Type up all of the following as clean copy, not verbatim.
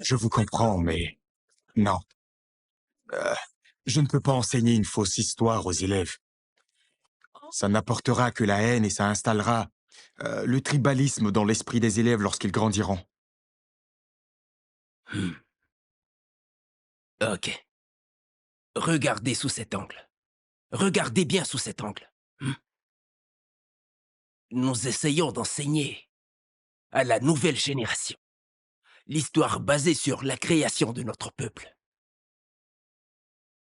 Je vous comprends, mais non. Euh, je ne peux pas enseigner une fausse histoire aux élèves. Ça n'apportera que la haine et ça installera le tribalisme dans l'esprit des élèves lorsqu'ils grandiront. Hmm. Ok. Regardez sous cet angle. Regardez bien sous cet angle. Hmm. Nous essayons d'enseigner à la nouvelle génération l'histoire basée sur la création de notre peuple.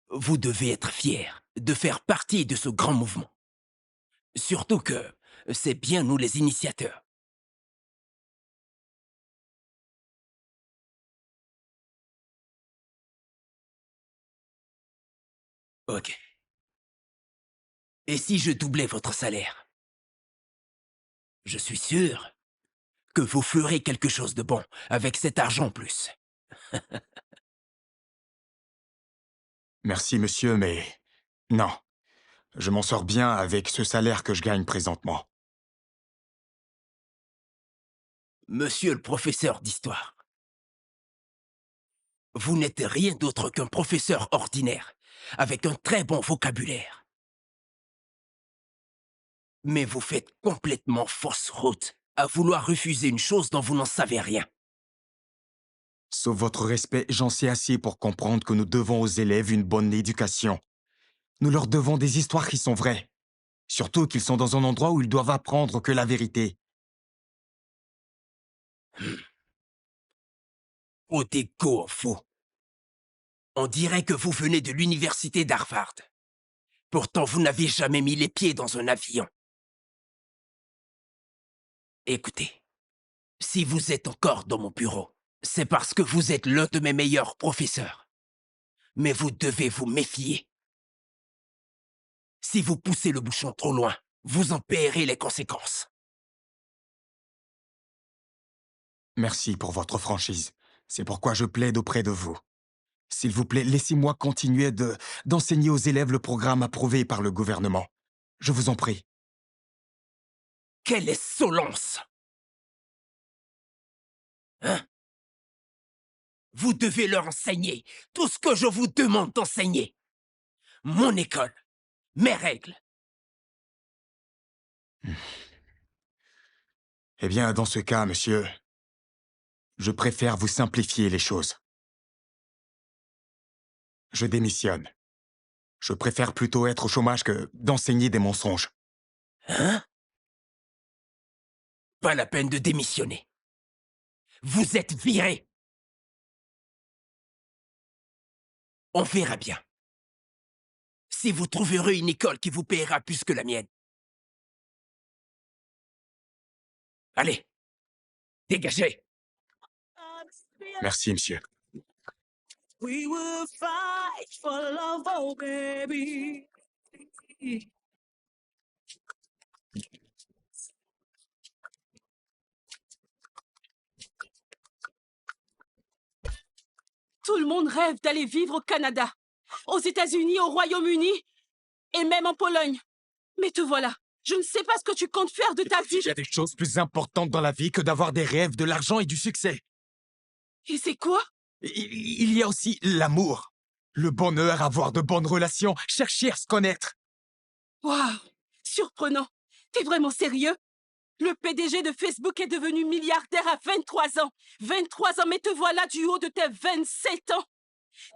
Vous devez être fiers de faire partie de ce grand mouvement. Surtout que c'est bien nous les initiateurs. Ok. Et si je doublais votre salaire? Je suis sûr que vous ferez quelque chose de bon avec cet argent en plus. Merci, monsieur, mais non. Je m'en sors bien avec ce salaire que je gagne présentement. Monsieur le professeur d'histoire, vous n'êtes rien d'autre qu'un professeur ordinaire, avec un très bon vocabulaire. Mais vous faites complètement fausse route à vouloir refuser une chose dont vous n'en savez rien. Sauf votre respect, j'en sais assez pour comprendre que nous devons aux élèves une bonne éducation. Nous leur devons des histoires qui sont vraies. Surtout qu'ils sont dans un endroit où ils doivent apprendre que la vérité. Au dégo, vous. On dirait que vous venez de l'université d'Harvard. Pourtant, vous n'avez jamais mis les pieds dans un avion. Écoutez, si vous êtes encore dans mon bureau, c'est parce que vous êtes l'un de mes meilleurs professeurs. Mais vous devez vous méfier. Si vous poussez le bouchon trop loin, vous en paierez les conséquences. Merci pour votre franchise. C'est pourquoi je plaide auprès de vous. S'il vous plaît, laissez-moi continuer d'enseigner aux élèves le programme approuvé par le gouvernement. Je vous en prie. Quelle insolence! Hein? Vous devez leur enseigner tout ce que je vous demande d'enseigner. Mon école, mes règles. Eh bien, dans ce cas, monsieur, je préfère vous simplifier les choses. Je démissionne. Je préfère plutôt être au chômage que d'enseigner des mensonges. Hein? Pas la peine de démissionner. Vous êtes viré. On verra bien. Si vous trouverez une école qui vous paiera plus que la mienne. Allez, dégagez. Merci, monsieur. We will fight for love, oh baby. Tout le monde rêve d'aller vivre au Canada, aux États-Unis, au Royaume-Uni et même en Pologne. Mais te voilà. Je ne sais pas ce que tu comptes faire de ta vie. Il y a des choses plus importantes dans la vie que d'avoir des rêves, de l'argent et du succès. Et c'est quoi? Il y a aussi l'amour. Le bonheur, avoir de bonnes relations, chercher à se connaître. Waouh, surprenant. T'es vraiment sérieux? Le PDG de Facebook est devenu milliardaire à 23 ans. 23 ans, mais te voilà du haut de tes 27 ans.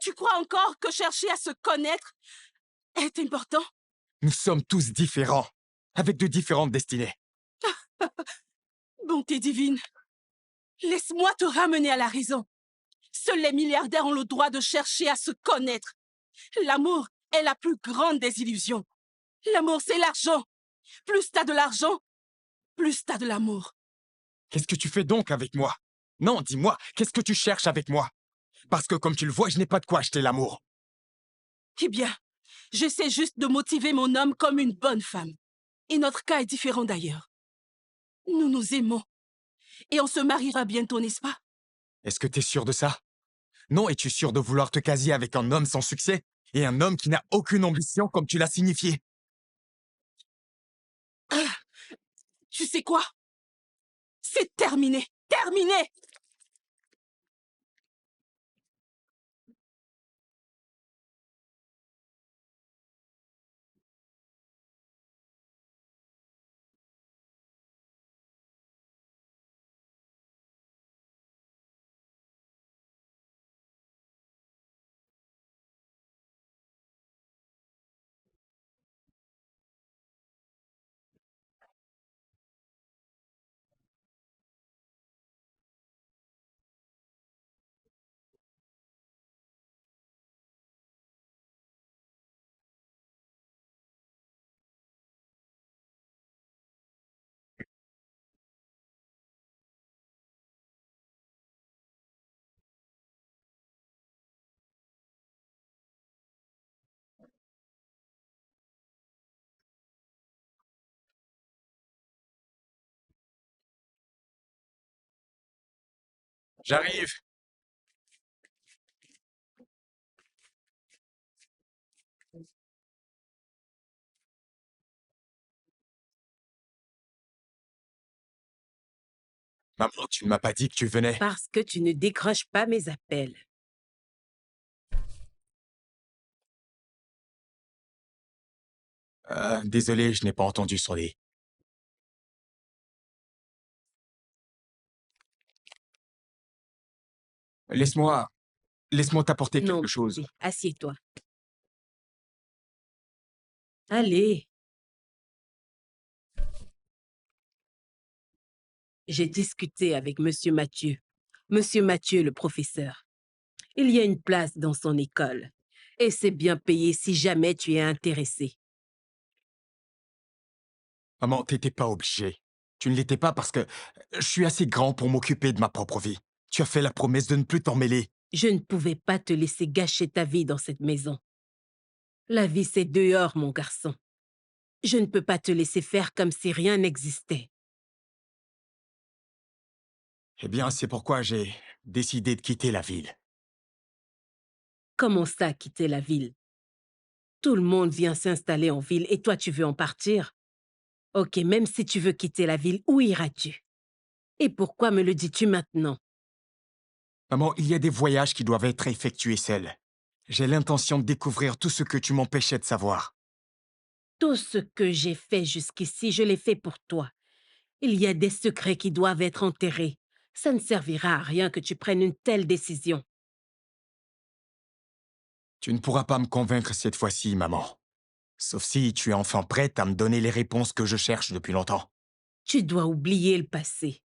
Tu crois encore que chercher à se connaître est important? Nous sommes tous différents, avec de différentes destinées. Bonté divine, laisse-moi te ramener à la raison. Seuls les milliardaires ont le droit de chercher à se connaître. L'amour est la plus grande des illusions. L'amour, c'est l'argent. Plus t'as de l'argent, plus t'as de l'amour. Qu'est-ce que tu fais donc avec moi? Non, dis-moi, qu'est-ce que tu cherches avec moi? Parce que comme tu le vois, je n'ai pas de quoi acheter l'amour. Eh bien, j'essaie juste de motiver mon homme comme une bonne femme. Et notre cas est différent d'ailleurs. Nous nous aimons. Et on se mariera bientôt, n'est-ce pas? Est-ce que t'es sûr de ça? Non, es-tu sûr de vouloir te caser avec un homme sans succès? Et un homme qui n'a aucune ambition comme tu l'as signifié? Ah, tu sais quoi? C'est terminé. Terminé! J'arrive. Maman, tu ne m'as pas dit que tu venais. Parce que tu ne décroches pas mes appels. Désolé, je n'ai pas entendu sonner. Laisse-moi... Laisse-moi t'apporter Non, quelque chose. Bobby, assieds-toi. Allez. J'ai discuté avec Monsieur Mathieu. Monsieur Mathieu, le professeur. Il y a une place dans son école. Et c'est bien payé si jamais tu es intéressé. Maman, t'étais pas obligée. Tu ne l'étais pas parce que je suis assez grand pour m'occuper de ma propre vie. Tu as fait la promesse de ne plus t'en mêler. Je ne pouvais pas te laisser gâcher ta vie dans cette maison. La vie, c'est dehors, mon garçon. Je ne peux pas te laisser faire comme si rien n'existait. Eh bien, c'est pourquoi j'ai décidé de quitter la ville. Comment ça, quitter la ville? Tout le monde vient s'installer en ville et toi, tu veux en partir? Ok, même si tu veux quitter la ville, où iras-tu? Et pourquoi me le dis-tu maintenant? Maman, il y a des voyages qui doivent être effectués seuls. J'ai l'intention de découvrir tout ce que tu m'empêchais de savoir. Tout ce que j'ai fait jusqu'ici, je l'ai fait pour toi. Il y a des secrets qui doivent être enterrés. Ça ne servira à rien que tu prennes une telle décision. Tu ne pourras pas me convaincre cette fois-ci, maman. Sauf si tu es enfin prête à me donner les réponses que je cherche depuis longtemps. Tu dois oublier le passé.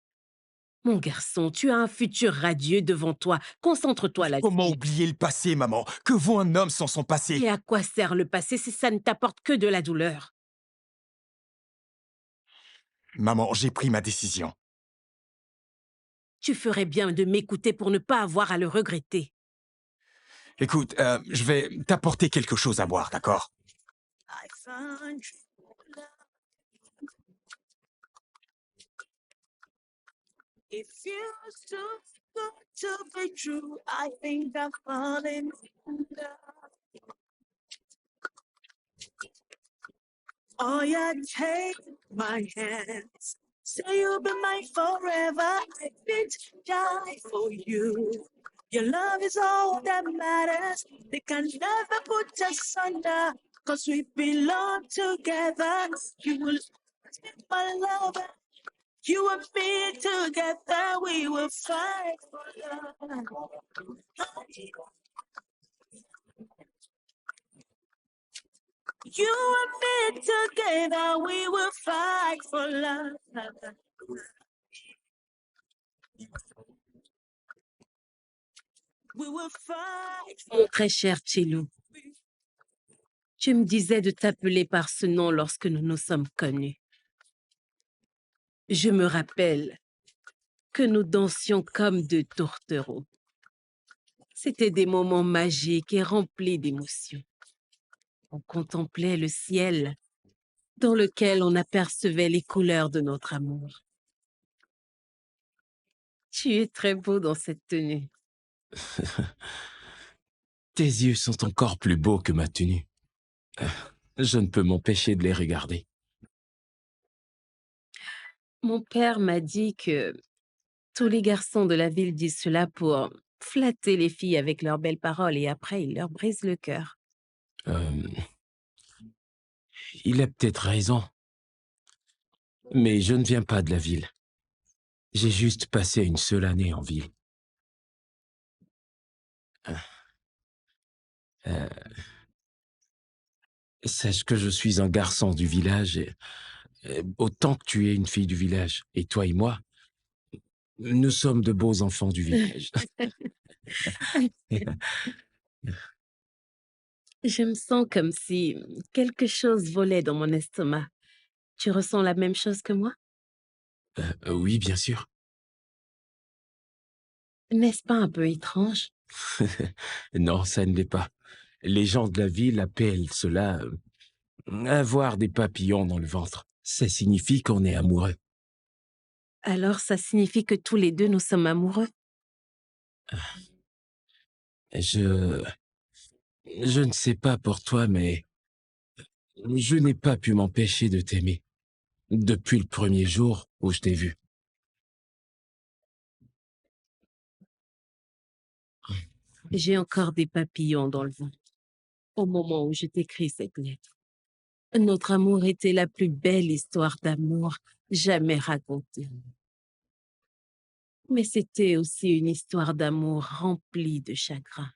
Mon garçon, tu as un futur radieux devant toi. Concentre-toi Comment là-dessus. oublier le passé, maman? Que vaut un homme sans son passé? Et à quoi sert le passé si ça ne t'apporte que de la douleur? Maman, j'ai pris ma décision. Tu ferais bien de m'écouter pour ne pas avoir à le regretter. Écoute, je vais t'apporter quelque chose à boire, d'accord? I found true love. It feels too good to be true. I think I'm falling in love. Oh, yeah, take my hands. Say you'll be mine forever. I did die for you. Your love is all that matters. They can never put us under. Cause we belong together. You will be my lover. You and me together, we will fight for love. You and me together, we will fight for love. We will fight for Mon très cher Chilou, tu me disais de t'appeler par ce nom lorsque nous nous sommes connus. Je me rappelle que nous dansions comme deux tourtereaux. C'était des moments magiques et remplis d'émotions. On contemplait le ciel dans lequel on apercevait les couleurs de notre amour. Tu es très beau dans cette tenue. Tes yeux sont encore plus beaux que ma tenue. Je ne peux m'empêcher de les regarder. Mon père m'a dit que tous les garçons de la ville disent cela pour flatter les filles avec leurs belles paroles et après ils leur brisent le cœur. Euh, il a peut-être raison. Mais je ne viens pas de la ville. J'ai juste passé une seule année en ville. Euh, sache que je suis un garçon du village, autant que tu es une fille du village. Et toi et moi, nous sommes de beaux enfants du village. Je me sens comme si quelque chose volait dans mon estomac. Tu ressens la même chose que moi? Oui, bien sûr. N'est-ce pas un peu étrange? Non, ça ne l'est pas. Les gens de la ville appellent cela avoir des papillons dans le ventre. Ça signifie qu'on est amoureux. Alors ça signifie que tous les deux nous sommes amoureux? Je... Je ne sais pas pour toi, mais je n'ai pas pu m'empêcher de t'aimer depuis le premier jour où je t'ai vu. J'ai encore des papillons dans le ventre au moment où je t'écris cette lettre. Notre amour était la plus belle histoire d'amour jamais racontée. Mais c'était aussi une histoire d'amour remplie de chagrin.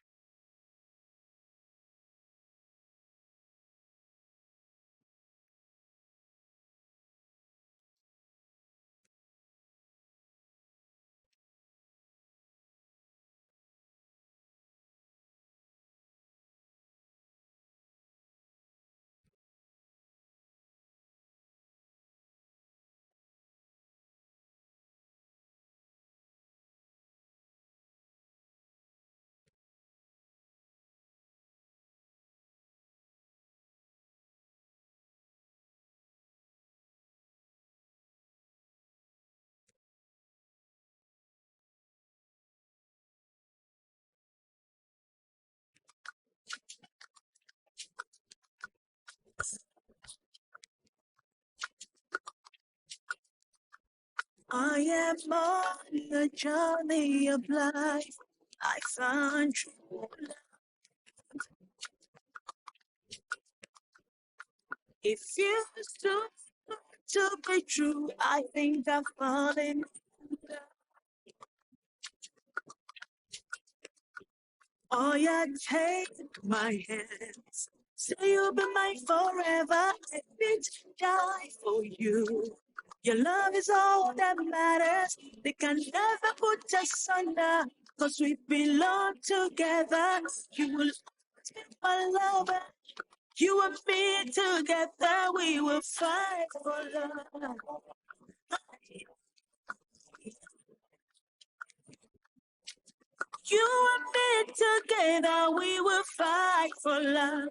I am on the journey of life. I found true love. If you stood to be true, I think I'm falling. Oh, yeah, take my hands. Say you'll be mine forever. I did die for you. Your love is all that matters. They can never put us under. Cause we belong together. You will be my lover. You and me together. We will fight for love. You and me together. We will fight for love.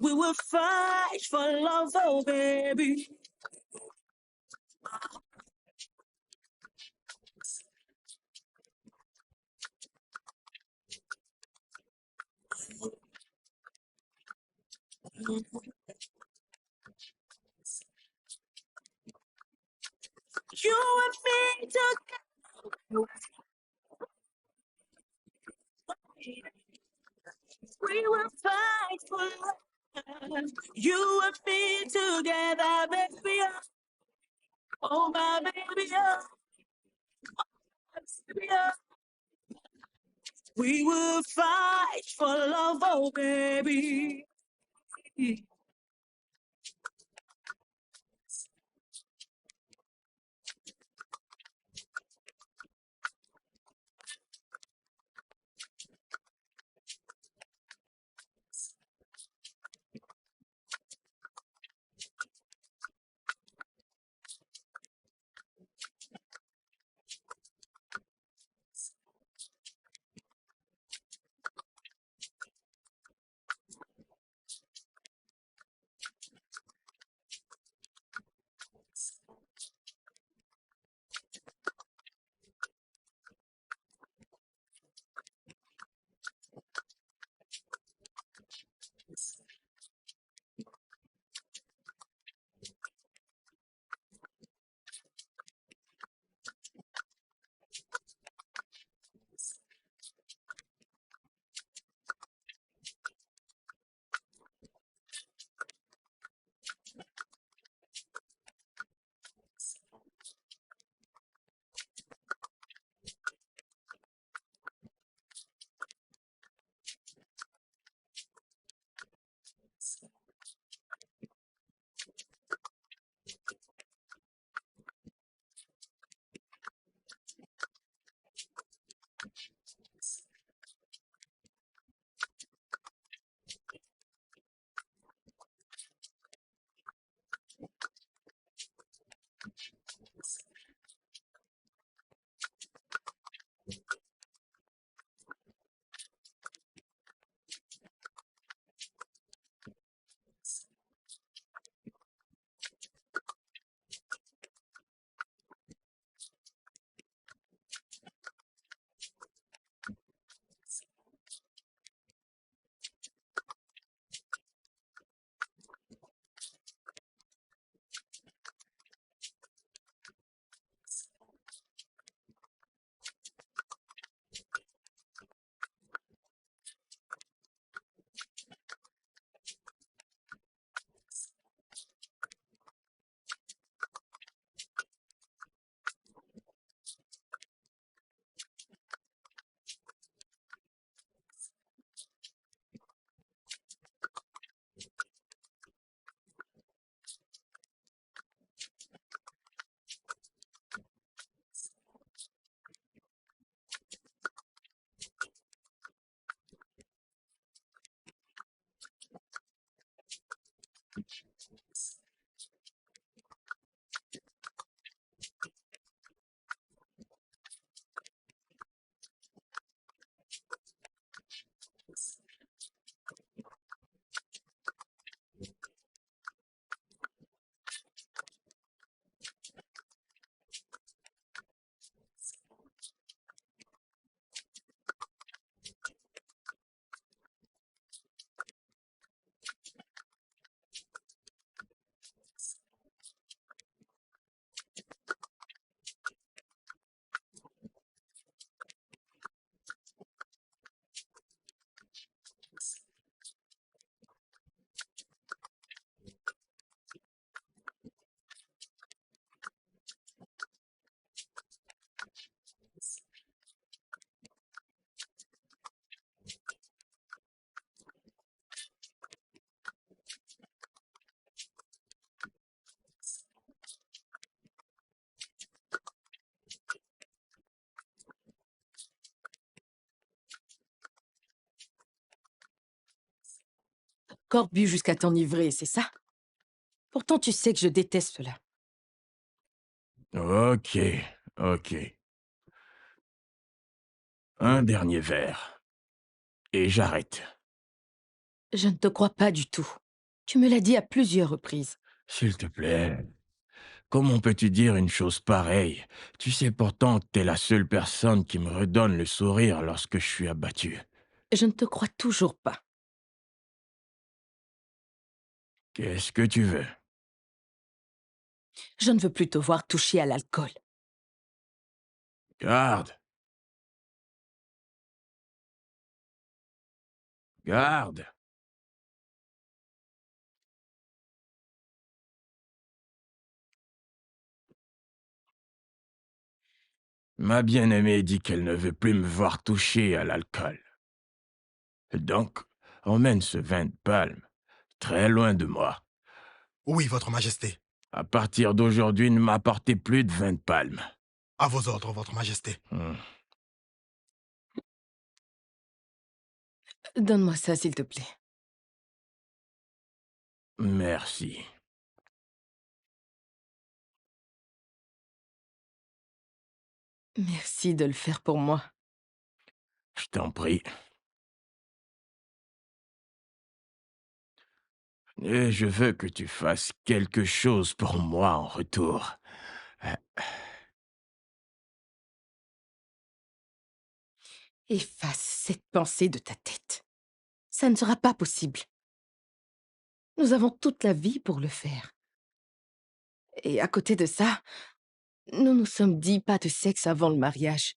We will fight for love, oh baby. You and me together. We will fight for love. You and me together, baby. Oh, my baby. Oh, baby. Oh. We will fight for love, oh baby. encore bu jusqu'à t'enivrer, c'est ça? Pourtant, tu sais que je déteste cela. Ok, ok. Un dernier verre. Et j'arrête. Je ne te crois pas du tout. Tu me l'as dit à plusieurs reprises. S'il te plaît. Comment peux-tu dire une chose pareille? Tu sais pourtant que t'es la seule personne qui me redonne le sourire lorsque je suis abattu. Je ne te crois toujours pas. Qu'est-ce que tu veux? Je ne veux plus te voir toucher à l'alcool. Garde. Garde. Ma bien-aimée dit qu'elle ne veut plus me voir toucher à l'alcool. Donc, emmène ce vin de palme très loin de moi. Oui, Votre Majesté. À partir d'aujourd'hui, ne m'apportez plus de vin de palme. À vos ordres, Votre Majesté. Donne-moi ça, s'il te plaît. Merci. Merci de le faire pour moi. Je t'en prie. Et je veux que tu fasses quelque chose pour moi en retour. Efface cette pensée de ta tête. Ça ne sera pas possible. Nous avons toute la vie pour le faire. Et à côté de ça, nous nous sommes dit pas de sexe avant le mariage.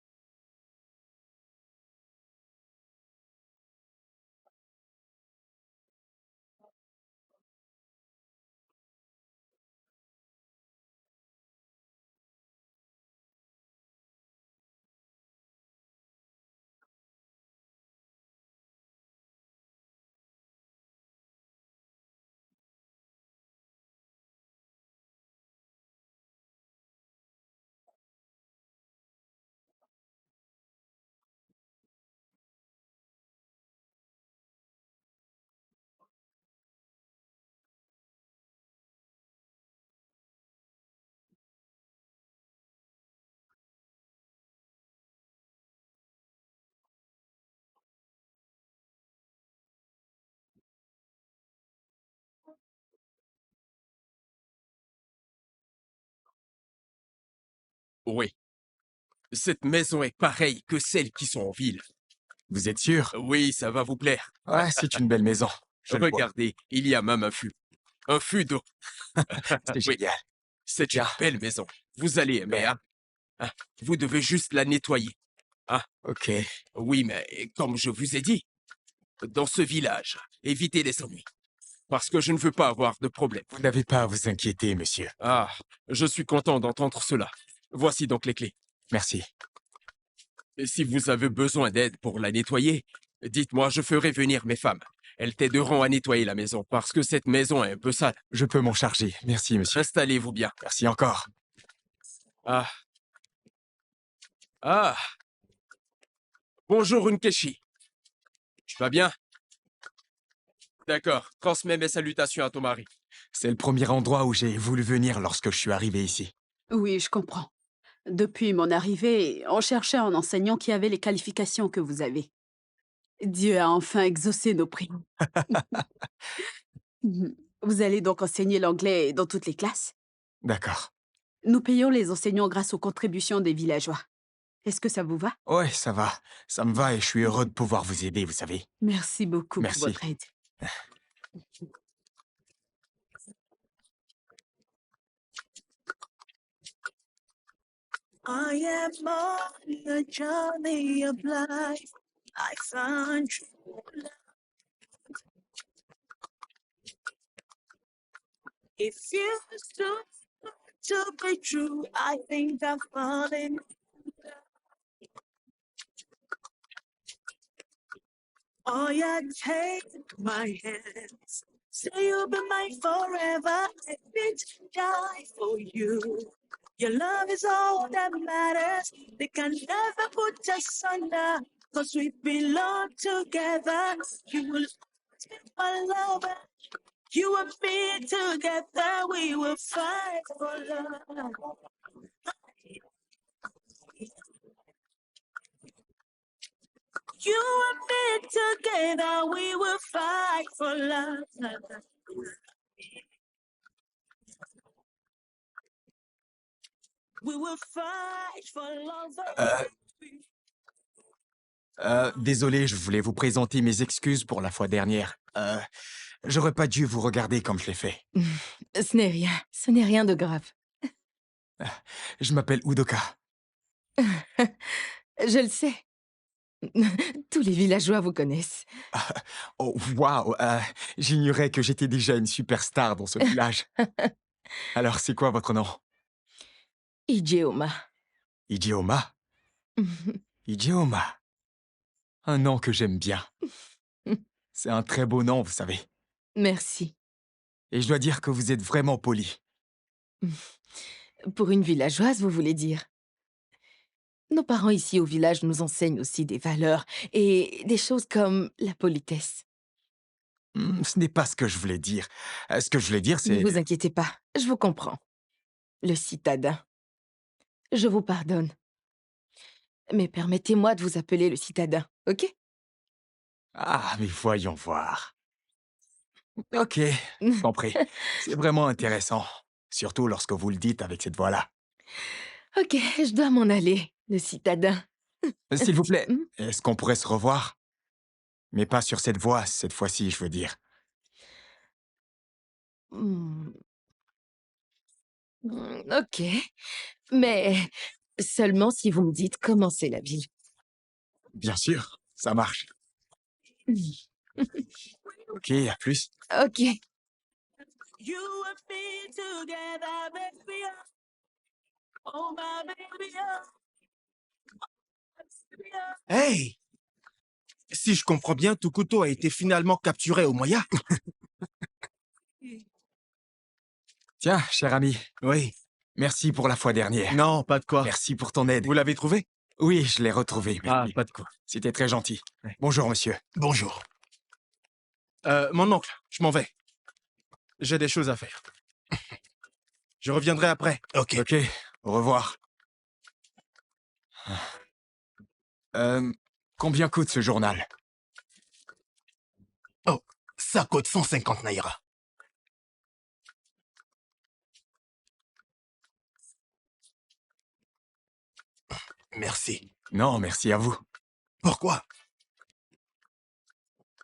Oui. Cette maison est pareille que celles qui sont en ville. Vous êtes sûr? Oui, ça va vous plaire. Ouais, c'est une belle maison. Je le vois. Regardez, il y a même un fût. Un fût d'eau. C'est Oui, génial. c'est une Bien. belle maison. Vous allez aimer, Bien. hein? Hein? Vous devez juste la nettoyer. Ok. Oui, mais comme je vous ai dit, dans ce village, évitez les ennuis. Parce que je ne veux pas avoir de problème. Vous n'avez pas à vous inquiéter, monsieur. Ah, je suis content d'entendre cela. Voici donc les clés. Merci. Et si vous avez besoin d'aide pour la nettoyer, dites-moi, je ferai venir mes femmes. Elles t'aideront à nettoyer la maison parce que cette maison est un peu sale. Je peux m'en charger. Merci, monsieur. Installez-vous bien. Merci encore. Ah. Ah. Bonjour, Nkechi. Tu vas bien? D'accord. Transmets mes salutations à ton mari. C'est le premier endroit où j'ai voulu venir lorsque je suis arrivé ici. Oui, je comprends. Depuis mon arrivée, on cherchait un enseignant qui avait les qualifications que vous avez. Dieu a enfin exaucé nos prières. Vous allez donc enseigner l'anglais dans toutes les classes? D'accord. Nous payons les enseignants grâce aux contributions des villageois. Est-ce que ça vous va? Ouais, ça va. Ça me va et je suis heureux de pouvoir vous aider, vous savez. Merci beaucoup Merci. pour votre aide. I am on a journey of life. I found true love. If you stood to be true, I think I'm falling. Oh, yeah, take my hands. Say you'll be mine forever. I did die for you. Your love is all that matters. They can never put us under. Cause we belong together. You will for love. You and me together, we will fight for love. You and me together, we will fight for love. We will fight for love. Désolé, je voulais vous présenter mes excuses pour la fois dernière. J'aurais pas dû vous regarder comme je l'ai fait. Ce n'est rien de grave. Je m'appelle Udoka. Je le sais. Tous les villageois vous connaissent. Oh, waouh! J'ignorais que j'étais déjà une superstar dans ce village. Alors, c'est quoi votre nom? Ijeoma. Ijeoma? Ijeoma. Un nom que j'aime bien. C'est un très beau nom, vous savez. Merci. Et je dois dire que vous êtes vraiment poli. Pour une villageoise, vous voulez dire? Nos parents ici au village nous enseignent aussi des valeurs et des choses comme la politesse. Ce n'est pas ce que je voulais dire. Ce que je voulais dire, Ne c'est... vous inquiétez pas, je vous comprends. Le citadin. Je vous pardonne. Mais permettez-moi de vous appeler le citadin, ok? Ah, mais voyons voir. Ok, compris. C'est vraiment intéressant. Surtout lorsque vous le dites avec cette voix-là. Ok, je dois m'en aller, le citadin. S'il vous plaît, Hmm? est-ce qu'on pourrait se revoir? Mais pas sur cette voie, cette fois-ci, je veux dire. Hmm. Ok, mais seulement si vous me dites comment c'est la ville. Bien sûr, ça marche. Ok, à plus. Ok, You and me together, baby. Oh, my baby. Hey! Si je comprends bien, Tukuto a été finalement capturé au Moya. Tiens, cher ami, Oui. merci pour la fois dernière. Non, pas de quoi. Merci pour ton aide. Vous l'avez trouvé? Oui, je l'ai retrouvé, Ah, merci. pas de quoi. C'était très gentil. Ouais. Bonjour, monsieur. Bonjour. Mon oncle, je m'en vais. J'ai des choses à faire. Je reviendrai après. Ok. Ok, au revoir. Combien coûte ce journal? Ça coûte 150 naira. Merci. Non, merci à vous. Pourquoi?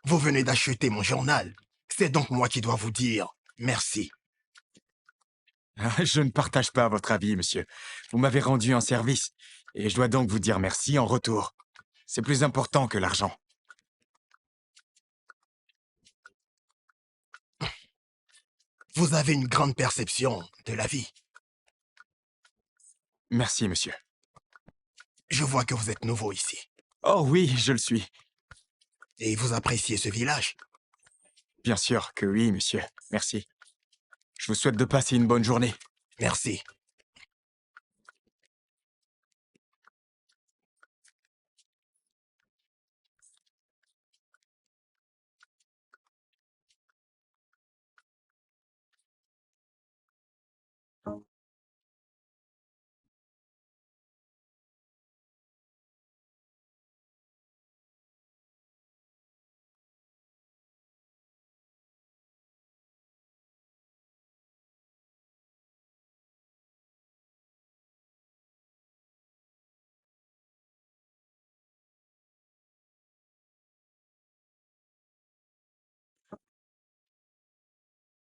Vous venez d'acheter mon journal. C'est donc moi qui dois vous dire merci. Je ne partage pas votre avis, monsieur. Vous m'avez rendu un service, et je dois donc vous dire merci en retour. C'est plus important que l'argent. Vous avez une grande perception de la vie. Merci, monsieur. Je vois que vous êtes nouveau ici. Oh oui, je le suis. Et vous appréciez ce village. Bien sûr que oui, monsieur. Merci. Je vous souhaite de passer une bonne journée. Merci.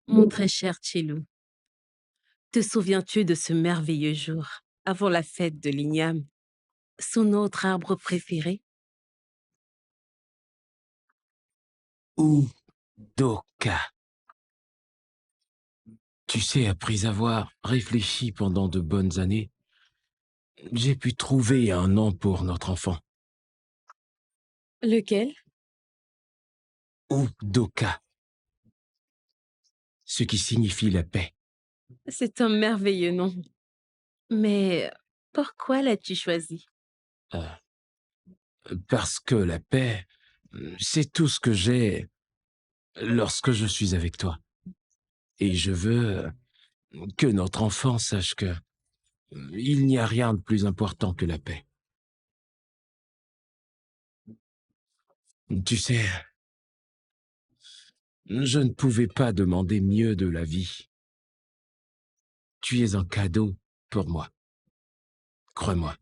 Mon très cher Tchilou, te souviens-tu de ce merveilleux jour, avant la fête de l'igname, sous notre arbre préféré? Udoka. Tu sais, après avoir réfléchi pendant de bonnes années, j'ai pu trouver un nom pour notre enfant. Lequel? Udoka. Ce qui signifie la paix. C'est un merveilleux nom. Mais pourquoi l'as-tu choisi? Euh, Parce que la paix, c'est tout ce que j'ai lorsque je suis avec toi. Et je veux que notre enfant sache que il n'y a rien de plus important que la paix. Tu sais, je ne pouvais pas demander mieux de la vie. Tu es un cadeau pour moi. Crois-moi.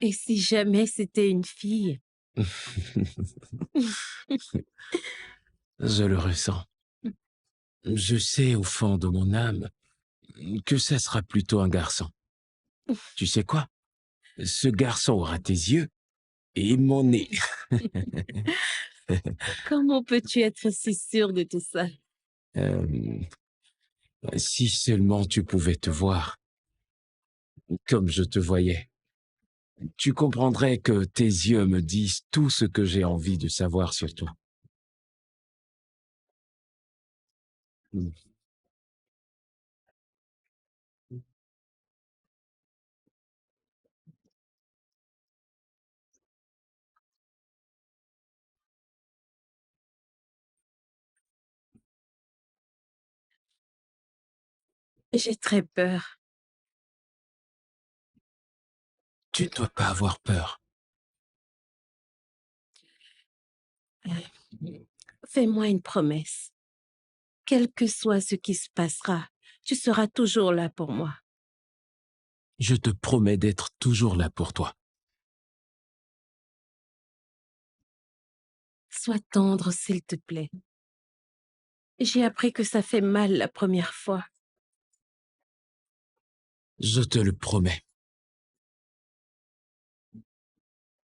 Et si jamais c'était une fille? Je le ressens. Je sais au fond de mon âme que ça sera plutôt un garçon. Tu sais quoi? Ce garçon aura tes yeux et mon nez. Comment peux-tu être si sûr de tout ça? Euh, si seulement tu pouvais te voir comme je te voyais, tu comprendrais que tes yeux me disent tout ce que j'ai envie de savoir sur toi. J'ai très peur. Tu ne dois pas avoir peur. Fais-moi une promesse. Quel que soit ce qui se passera, tu seras toujours là pour moi. Je te promets d'être toujours là pour toi. Sois tendre, s'il te plaît. J'ai appris que ça fait mal la première fois. Je te le promets.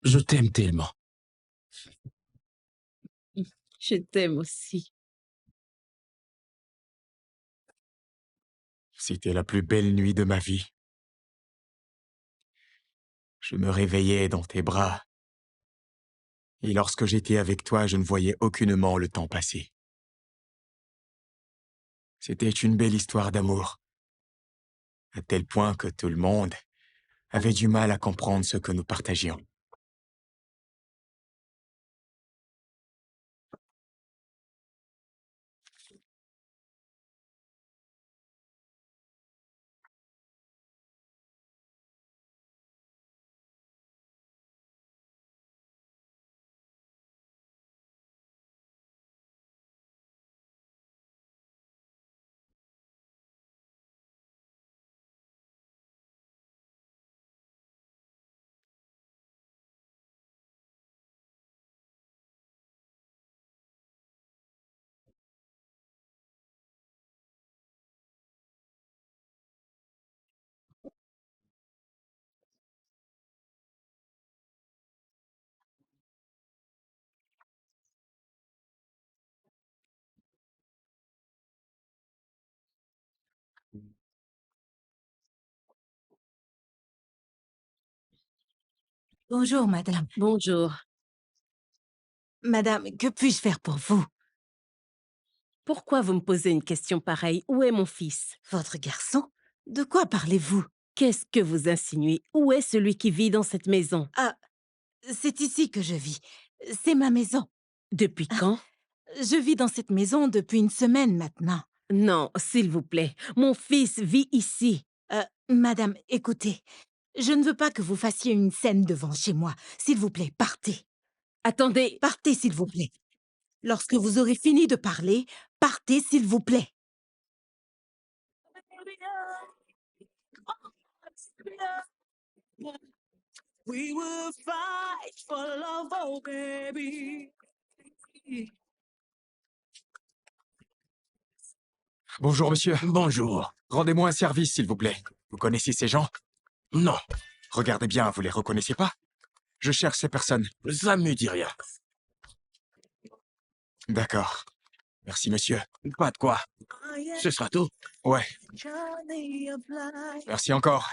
Je t'aime tellement. Je t'aime aussi. C'était la plus belle nuit de ma vie. Je me réveillais dans tes bras. Et lorsque j'étais avec toi, je ne voyais aucunement le temps passer. C'était une belle histoire d'amour, à tel point que tout le monde avait du mal à comprendre ce que nous partagions. Bonjour, madame. Bonjour. Madame, que puis-je faire pour vous? Pourquoi vous me posez une question pareille? Où est mon fils? Votre garçon? De quoi parlez-vous? Qu'est-ce que vous insinuez? Où est celui qui vit dans cette maison? Ah, c'est ici que je vis. C'est ma maison. Depuis quand? Je vis dans cette maison depuis une semaine maintenant. Non, s'il vous plaît. Mon fils vit ici. Madame, écoutez, je ne veux pas que vous fassiez une scène devant chez moi. S'il vous plaît, partez. Attendez. Partez, s'il vous plaît. Lorsque vous aurez fini de parler, partez, s'il vous plaît. We will fight for love, oh baby. Bonjour, monsieur. Bonjour. Rendez-moi un service, s'il vous plaît. Vous connaissez ces gens? Non, Regardez bien, vous les reconnaissez pas? Je cherche ces personnes. ça me dit rien. D'accord. Merci, monsieur. Pas de quoi. Ce sera tout. Ouais, Journey of life. merci encore.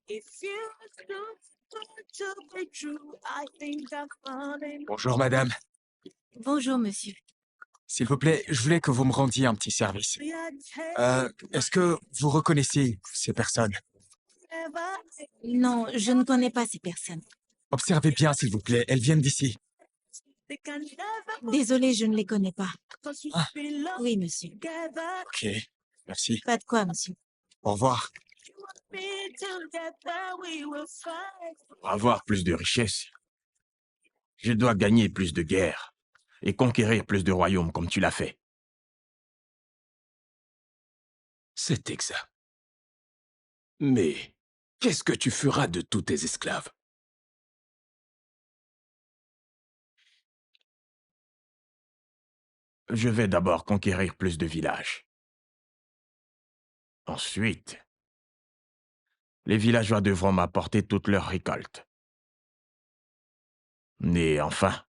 If you look to be true, I think I'm falling. Bonjour, madame. Bonjour, monsieur. S'il vous plaît, je voulais que vous me rendiez un petit service. Est-ce que vous reconnaissez ces personnes? Non, je ne connais pas ces personnes. Observez bien, s'il vous plaît. Elles viennent d'ici. Désolée, je ne les connais pas. Ah. Oui, monsieur. Ok, merci. Pas de quoi, monsieur. Au revoir. Pour avoir plus de richesses, je dois gagner plus de guerres et conquérir plus de royaumes comme tu l'as fait. C'est exact. Mais qu'est-ce que tu feras de tous tes esclaves? Je vais d'abord conquérir plus de villages. Ensuite, les villageois devront m'apporter toutes leurs récoltes. Et enfin,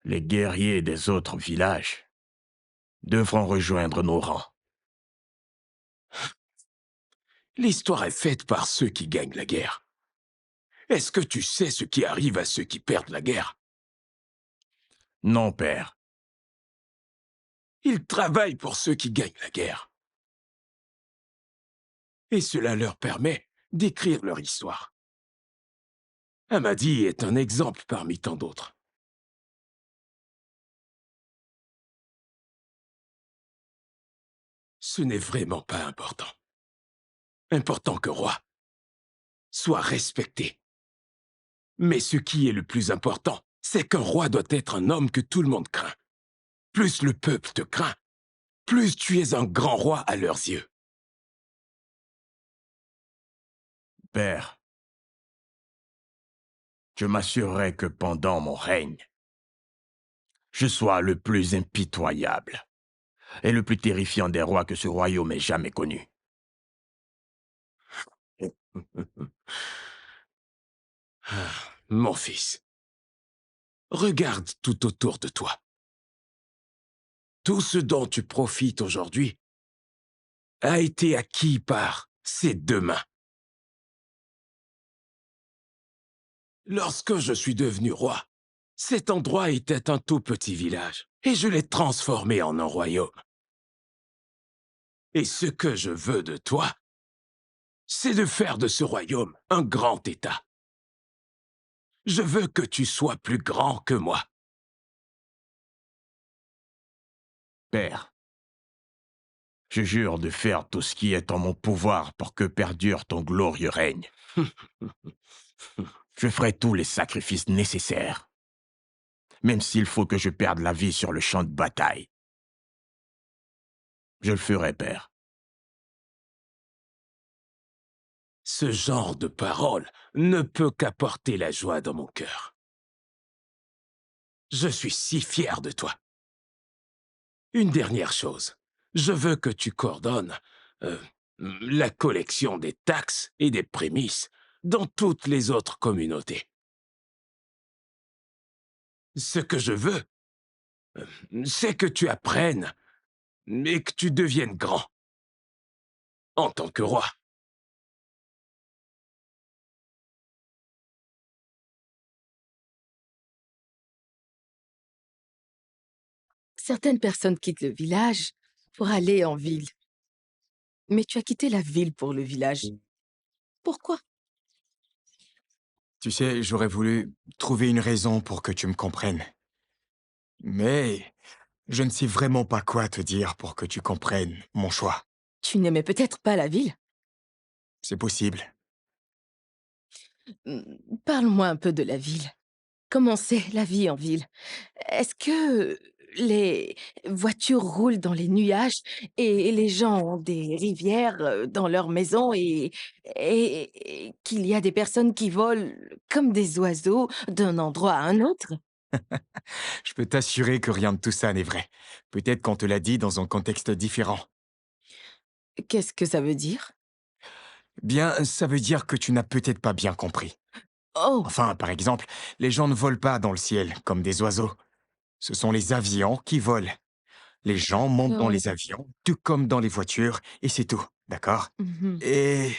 les guerriers des autres villages devront rejoindre nos rangs. L'histoire est faite par ceux qui gagnent la guerre. Est-ce que tu sais ce qui arrive à ceux qui perdent la guerre? Non, père. Ils travaillent pour ceux qui gagnent la guerre. Et cela leur permet d'écrire leur histoire. Hamadi est un exemple parmi tant d'autres. Ce n'est vraiment pas important. Important que roi soit respecté. Mais ce qui est le plus important, c'est qu'un roi doit être un homme que tout le monde craint. Plus le peuple te craint, plus tu es un grand roi à leurs yeux. Père, je m'assurerai que pendant mon règne, je sois le plus impitoyable et le plus terrifiant des rois que ce royaume ait jamais connu. Mon fils, regarde tout autour de toi. Tout ce dont tu profites aujourd'hui a été acquis par ces deux mains. Lorsque je suis devenu roi, cet endroit était un tout petit village et je l'ai transformé en un royaume. Et ce que je veux de toi, c'est de faire de ce royaume un grand État. Je veux que tu sois plus grand que moi. Père, je jure de faire tout ce qui est en mon pouvoir pour que perdure ton glorieux règne. Je ferai tous les sacrifices nécessaires, même s'il faut que je perde la vie sur le champ de bataille. Je le ferai, père. Ce genre de parole ne peut qu'apporter la joie dans mon cœur. Je suis si fier de toi. Une dernière chose. Je veux que tu coordonnes la collection des taxes et des prémices dans toutes les autres communautés. Ce que je veux, c'est que tu apprennes et que tu deviennes grand en tant que roi. Certaines personnes quittent le village pour aller en ville. Mais tu as quitté la ville pour le village. Pourquoi? Tu sais, j'aurais voulu trouver une raison pour que tu me comprennes. Mais je ne sais vraiment pas quoi te dire pour que tu comprennes mon choix. Tu n'aimais peut-être pas la ville? C'est possible. Parle-moi un peu de la ville. Comment c'est la vie en ville? Est-ce que les voitures roulent dans les nuages et les gens ont des rivières dans leurs maisons et qu'il y a des personnes qui volent comme des oiseaux d'un endroit à un autre? Je peux t'assurer que rien de tout ça n'est vrai. Peut-être qu'on te l'a dit dans un contexte différent. Qu'est-ce que ça veut dire? Bien, ça veut dire que tu n'as peut-être pas bien compris. Oh! Enfin, par exemple, les gens ne volent pas dans le ciel comme des oiseaux. Ce sont les avions qui volent. Les gens montent dans Oh. les avions, tout comme dans les voitures, et c'est tout, d'accord? Mmh. Et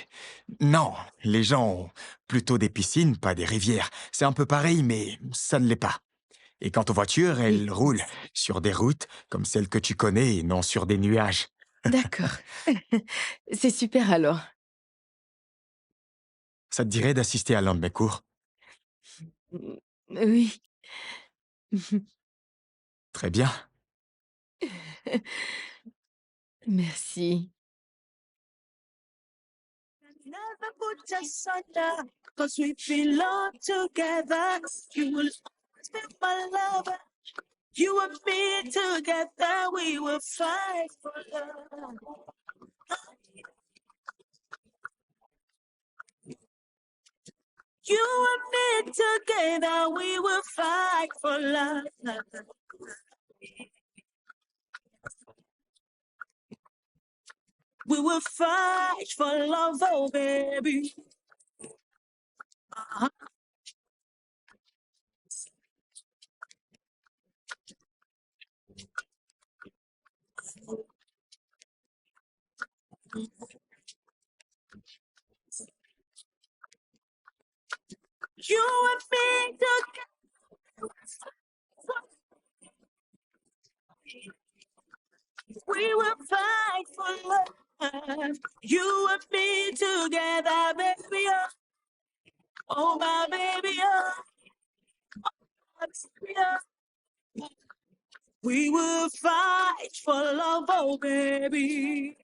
non, les gens ont plutôt des piscines, pas des rivières. C'est un peu pareil, mais ça ne l'est pas. Et quant aux voitures, elles roulent sur des routes comme celles que tu connais et non sur des nuages. D'accord. C'est super alors. Ça te dirait d'assister à l'un de mes cours? Oui. Très bien. Merci. Never put us under, 'cause we belong together. You will always be my lover. You and me together, we will fight for love. You and me together, we will fight for love. We will fight for love, oh baby. Uh-huh. You and me together, we will fight for love. You and me together, baby. Oh, my baby. Oh, my baby. Oh. We will fight for love, oh baby.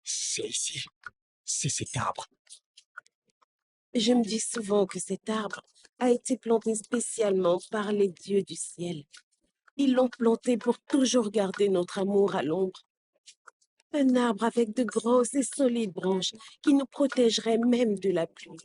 C'est ici. C'est cet arbre. Je me dis souvent que cet arbre a été planté spécialement par les dieux du ciel. Ils l'ont planté pour toujours garder notre amour à l'ombre. Un arbre avec de grosses et solides branches qui nous protégeraient même de la pluie.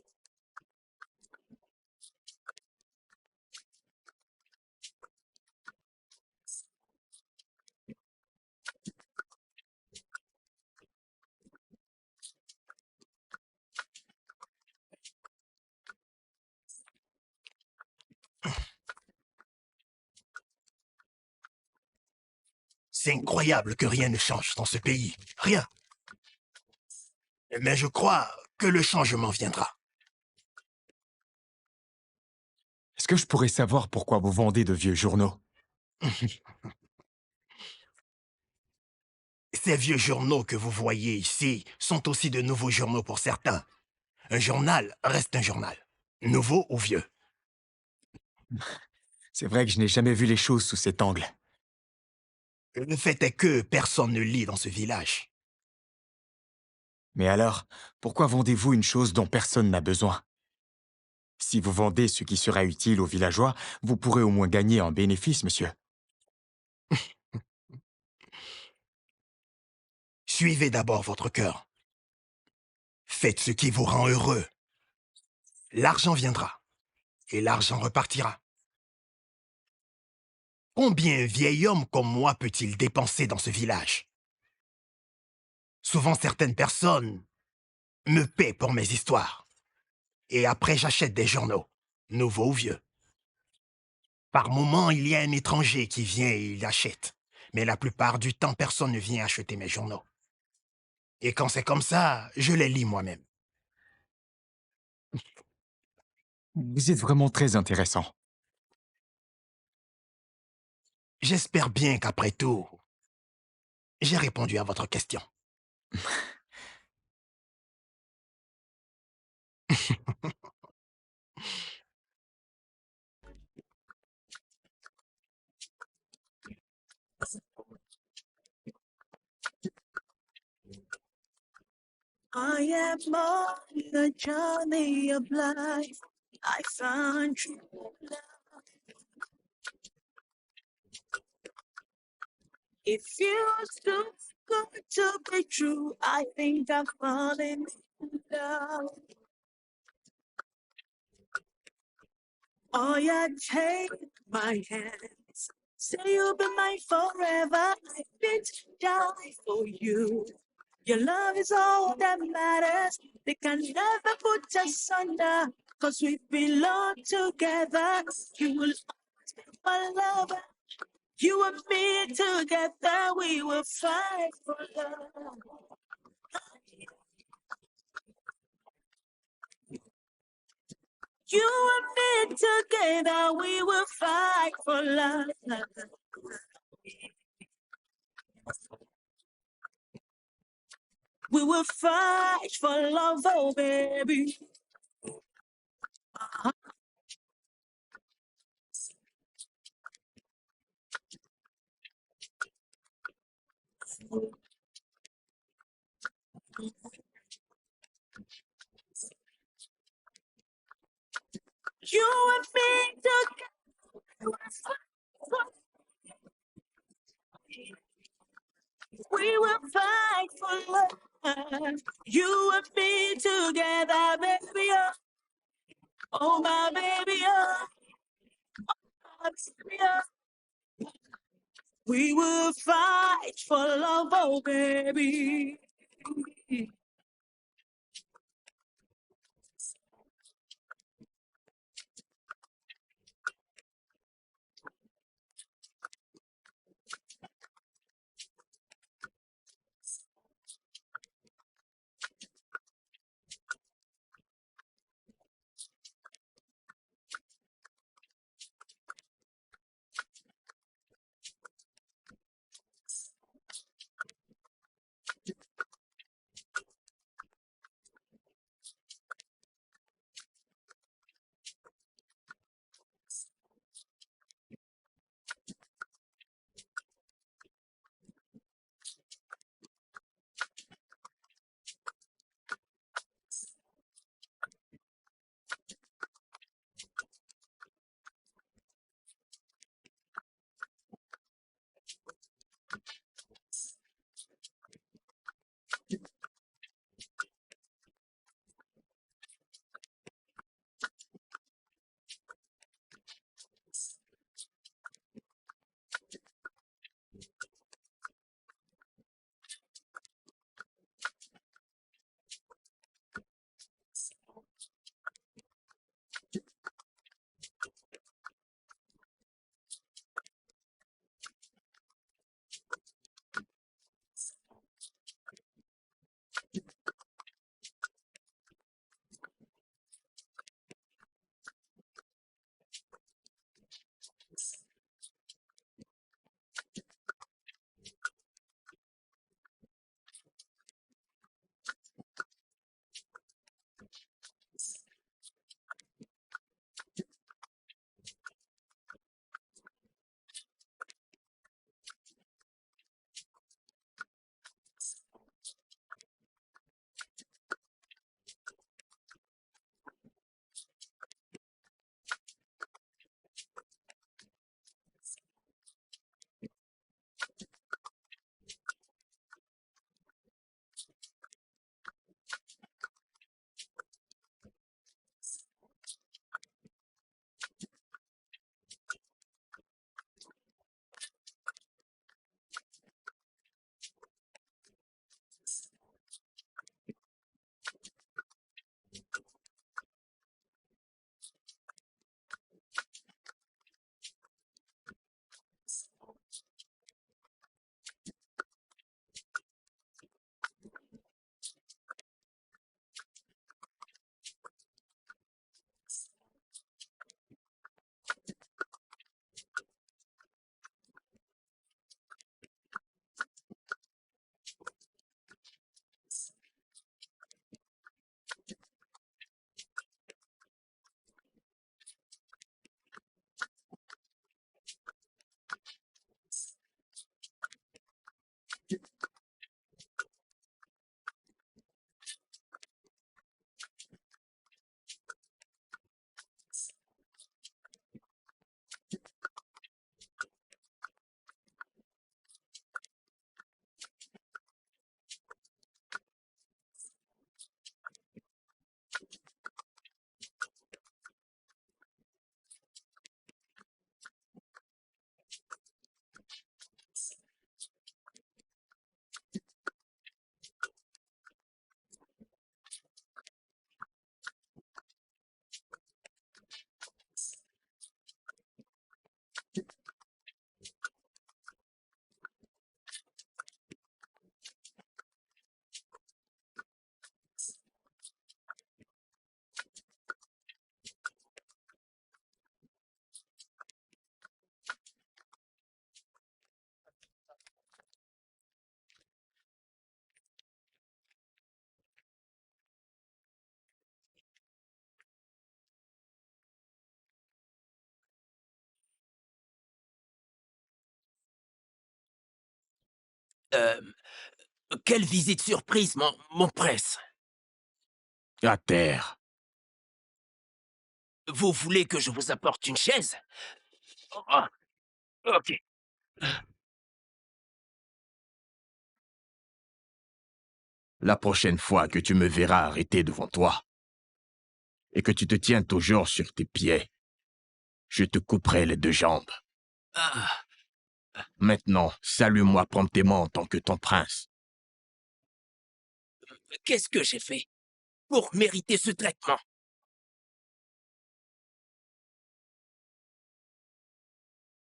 C'est incroyable que rien ne change dans ce pays. Rien. Mais je crois que le changement viendra. Est-ce que je pourrais savoir pourquoi vous vendez de vieux journaux? Ces vieux journaux que vous voyez ici sont aussi de nouveaux journaux pour certains. Un journal reste un journal, nouveau ou vieux. C'est vrai que je n'ai jamais vu les choses sous cet angle. Le fait est que personne ne lit dans ce village. Mais alors, pourquoi vendez-vous une chose dont personne n'a besoin? Si vous vendez ce qui sera utile aux villageois, vous pourrez au moins gagner en bénéfice, monsieur. Suivez d'abord votre cœur. Faites ce qui vous rend heureux. L'argent viendra et l'argent repartira. Combien un vieil homme comme moi peut-il dépenser dans ce village? Souvent, certaines personnes me paient pour mes histoires. Et après, j'achète des journaux, nouveaux ou vieux. Par moment, il y a un étranger qui vient et il achète. Mais la plupart du temps, personne ne vient acheter mes journaux. Et quand c'est comme ça, je les lis moi-même. Vous êtes vraiment très intéressant. J'espère bien qu'après tout, j'ai répondu à votre question. I am on the journey of life. I found true love. It feels too good to be true. I think I'm falling in love. Oh yeah, take my hands. Say you'll be mine forever. I did die for you. Your love is all that matters. They can never put us under, 'cause we belong together. You will always be my lover. You and me together, we will fight for love. You and me together, we will fight for love. We will fight for love, oh baby. You and me together, we will fight for love. You and me together, baby, oh, oh my baby, oh, my baby, oh. We will fight for love, oh baby. Euh, quelle visite surprise, mon prince? À terre. Vous voulez que je vous apporte une chaise? Ah, ok. La prochaine fois que tu me verras arrêté devant toi et que tu te tiens toujours sur tes pieds, je te couperai les 2 jambes. Ah, Maintenant, salue-moi promptement en tant que ton prince. qu'est-ce que j'ai fait pour mériter ce traitement?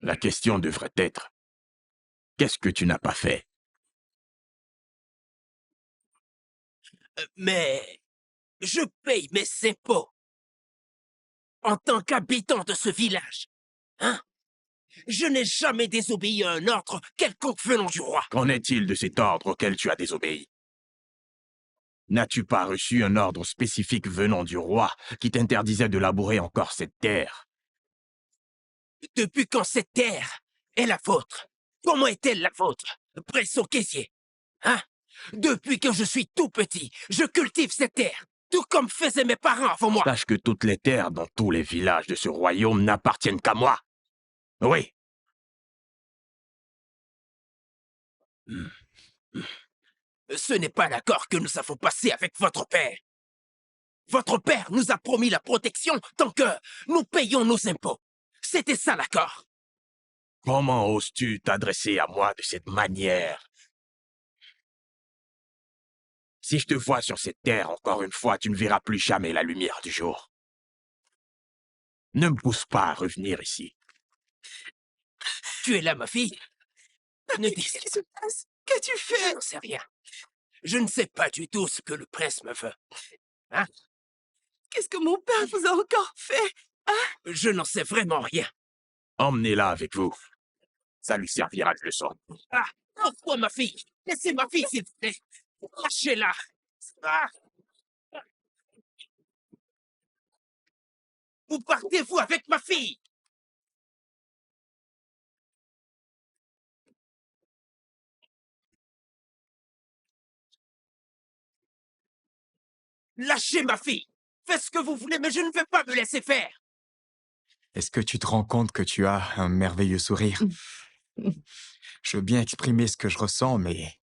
La question devrait être, qu'est-ce que tu n'as pas fait? Mais je paye mes impôts en tant qu'habitant de ce village. Hein? Je n'ai jamais désobéi à un ordre quelconque venant du roi. Qu'en est-il de cet ordre auquel tu as désobéi? N'as-tu pas reçu un ordre spécifique venant du roi qui t'interdisait de labourer encore cette terre? Depuis quand cette terre est la vôtre? Comment est-elle la vôtre, prince au caissier? Hein? Depuis que je suis tout petit, je cultive cette terre, tout comme faisaient mes parents avant moi. Sache que toutes les terres dans tous les villages de ce royaume n'appartiennent qu'à moi. Oui. Ce n'est pas l'accord que nous avons passé avec votre père. Votre père nous a promis la protection tant que nous payons nos impôts. C'était ça l'accord. Comment oses-tu t'adresser à moi de cette manière? Si je te vois sur cette terre encore une fois, tu ne verras plus jamais la lumière du jour. Ne me pousse pas à revenir ici. Tu es là, ma fille? Ne dis Qu'est-ce qui se passe? Qu'as-tu fait? Je n'en sais rien. Je ne sais pas du tout ce que le prince me veut. Hein? Qu'est-ce que mon père vous a encore fait? Je n'en sais vraiment rien. Emmenez-la avec vous. Ça lui servira de leçon. Ah! Pourquoi ma fille? Laissez ma fille, s'il vous plaît. Lâchez-la. Ah! Où partez-vous avec ma fille? Lâchez ma fille. Faites ce que vous voulez, mais je ne vais pas me laisser faire. Est-ce que tu te rends compte que tu as un merveilleux sourire? Je veux bien exprimer ce que je ressens, mais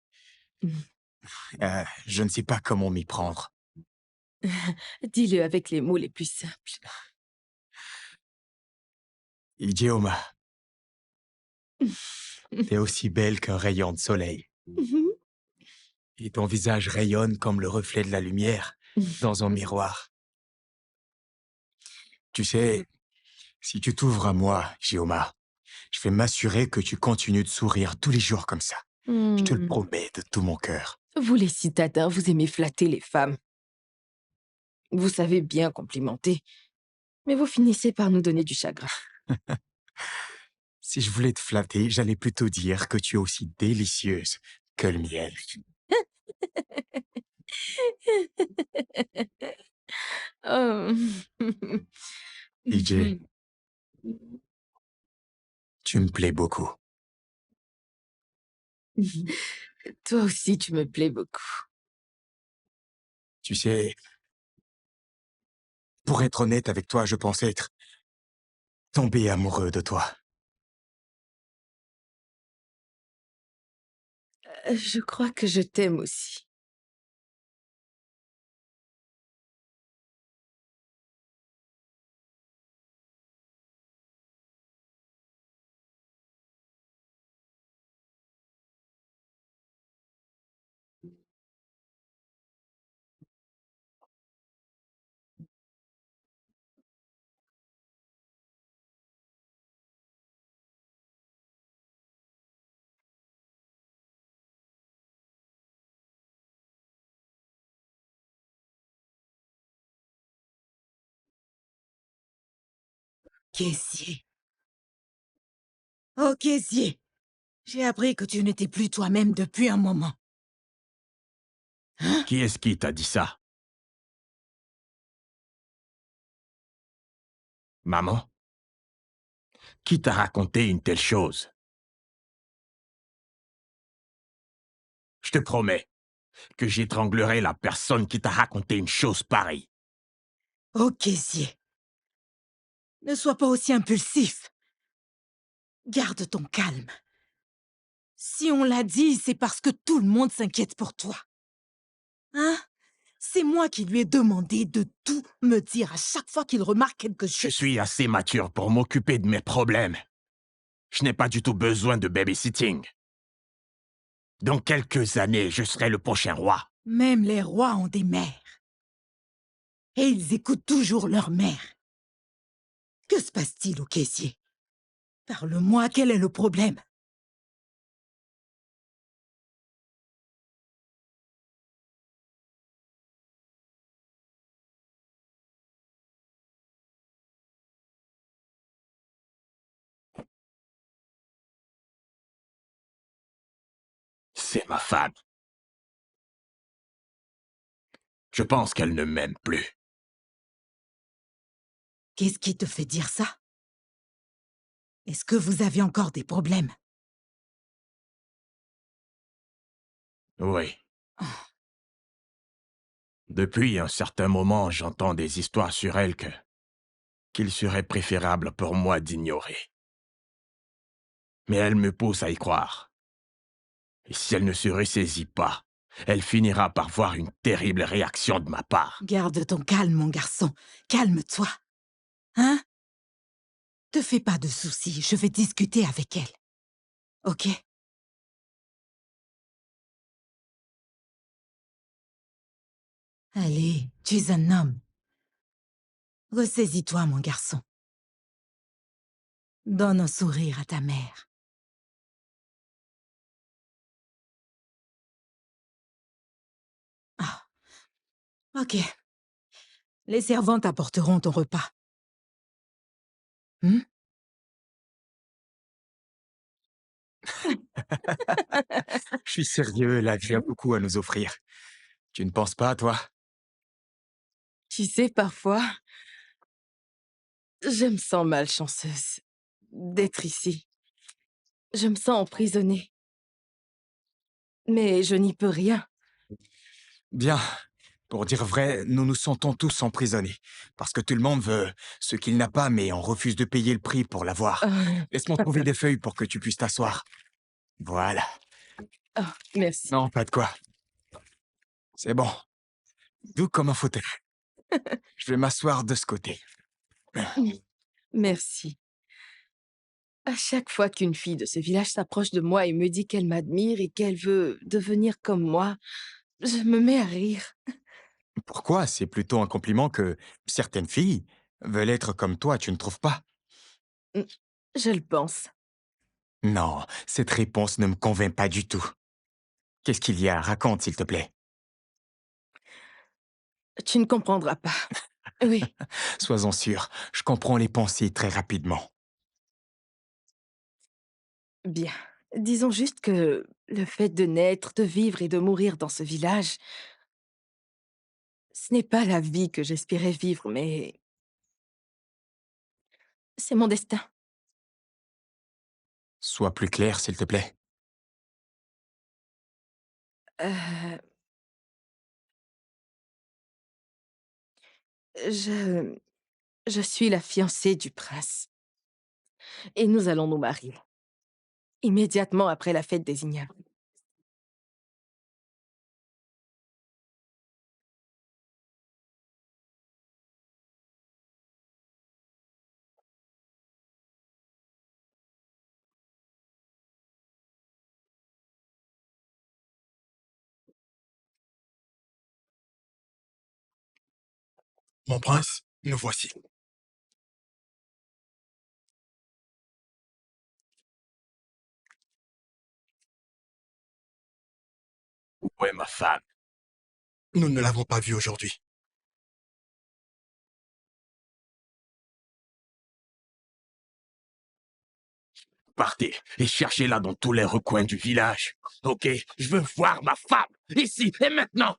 je ne sais pas comment m'y prendre. Dis-le avec les mots les plus simples. Ijeoma, t'es aussi belle qu'un rayon de soleil. Et ton visage rayonne comme le reflet de la lumière dans un miroir. Tu sais, si tu t'ouvres à moi, Ijeoma, je vais m'assurer que tu continues de sourire tous les jours comme ça. Je te le promets de tout mon cœur. Vous les citadins, vous aimez flatter les femmes. Vous savez bien complimenter, mais vous finissez par nous donner du chagrin. Si je voulais te flatter, j'allais plutôt dire que tu es aussi délicieuse que le miel. Oh. DJ, tu me plais beaucoup. Toi aussi, tu me plais beaucoup. Tu sais, pour être honnête avec toi, je pensais être tombé amoureux de toi. Je crois que je t'aime aussi. Caissier. Oh, caissier. J'ai appris que tu n'étais plus toi-même depuis un moment. Hein? Qui est-ce qui t'a dit ça? Maman? Qui t'a raconté une telle chose? Je te promets que j'étranglerai la personne qui t'a raconté une chose pareille. Oh, caissier. Ne sois pas aussi impulsif. Garde ton calme. Si on l'a dit, c'est parce que tout le monde s'inquiète pour toi. Hein? C'est moi qui lui ai demandé de tout me dire à chaque fois qu'il remarque quelque Je chose. suis assez mature pour m'occuper de mes problèmes. Je n'ai pas du tout besoin de babysitting. Dans quelques années, je serai le prochain roi. Même les rois ont des mères. Et ils écoutent toujours leur mère. Que se passe-t-il au caissier? Parle-moi, quel est le problème? C'est ma femme. Je pense qu'elle ne m'aime plus. Qu'est-ce qui te fait dire ça? Est-ce que vous avez encore des problèmes? Oui. Oh, Depuis un certain moment, j'entends des histoires sur elle qu'il serait préférable pour moi d'ignorer. Mais elle me pousse à y croire. Et si elle ne se ressaisit pas, elle finira par voir une terrible réaction de ma part. garde ton calme, mon garçon. Calme-toi. Hein? Te fais pas de soucis, je vais discuter avec elle. Ok? Allez, tu es un homme. Ressaisis-toi, mon garçon. Donne un sourire à ta mère. Ah, ok. Les servantes apporteront ton repas. Hmm? Je suis sérieux, la vie a beaucoup à nous offrir. Tu ne penses pas, toi? Tu sais, parfois, je me sens malchanceuse d'être ici. Je me sens emprisonnée. Mais je n'y peux rien. Bien. Pour dire vrai, nous nous sentons tous emprisonnés. Parce que tout le monde veut ce qu'il n'a pas, mais on refuse de payer le prix pour l'avoir. Laisse-moi trouver des feuilles pour que tu puisses t'asseoir. Voilà. Oh, merci. Non, pas de quoi. C'est bon. Doux comme un fauteuil. Je vais m'asseoir de ce côté. Merci. À chaque fois qu'une fille de ce village s'approche de moi et me dit qu'elle m'admire et qu'elle veut devenir comme moi, je me mets à rire. Pourquoi? C'est plutôt un compliment que certaines filles veulent être comme toi, tu ne trouves pas? Mm, je le pense. Non, cette réponse ne me convainc pas du tout. Qu'est-ce qu'il y a? Raconte, s'il te plaît. Tu ne comprendras pas. Oui. Sois-en sûr, je comprends les pensées très rapidement. Bien. Disons juste que le fait de naître, de vivre et de mourir dans ce village, ce n'est pas la vie que j'espérais vivre, mais c'est mon destin. Sois plus clair, s'il te plaît. Euh, je... Je suis la fiancée du prince. Et nous allons nous marier. Immédiatement après la fête des ignames. Mon prince, nous voici. Où est ma femme? Nous ne l'avons pas vue aujourd'hui. Partez et cherchez-la dans tous les recoins du village. Ok? Je veux voir ma femme, ici et maintenant.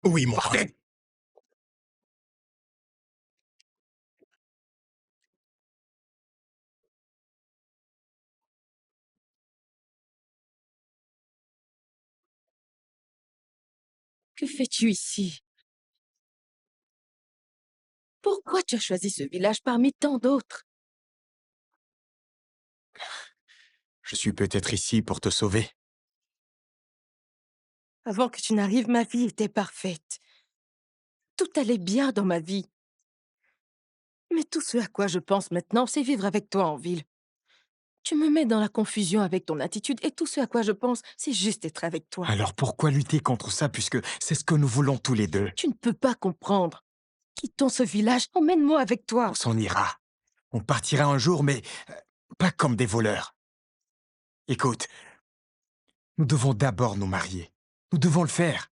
Oui, mon prince. Partez! Que fais-tu ici? Pourquoi tu as choisi ce village parmi tant d'autres? Je suis peut-être ici pour te sauver. Avant que tu n'arrives, ma vie était parfaite. Tout allait bien dans ma vie. Mais tout ce à quoi je pense maintenant, c'est vivre avec toi en ville. Tu me mets dans la confusion avec ton attitude et tout ce à quoi je pense, c'est juste être avec toi. Alors pourquoi lutter contre ça puisque c'est ce que nous voulons tous les deux? Tu ne peux pas comprendre. Quittons ce village, emmène-moi avec toi. On s'en ira. On partira un jour, mais pas comme des voleurs. Écoute, nous devons d'abord nous marier. Nous devons le faire.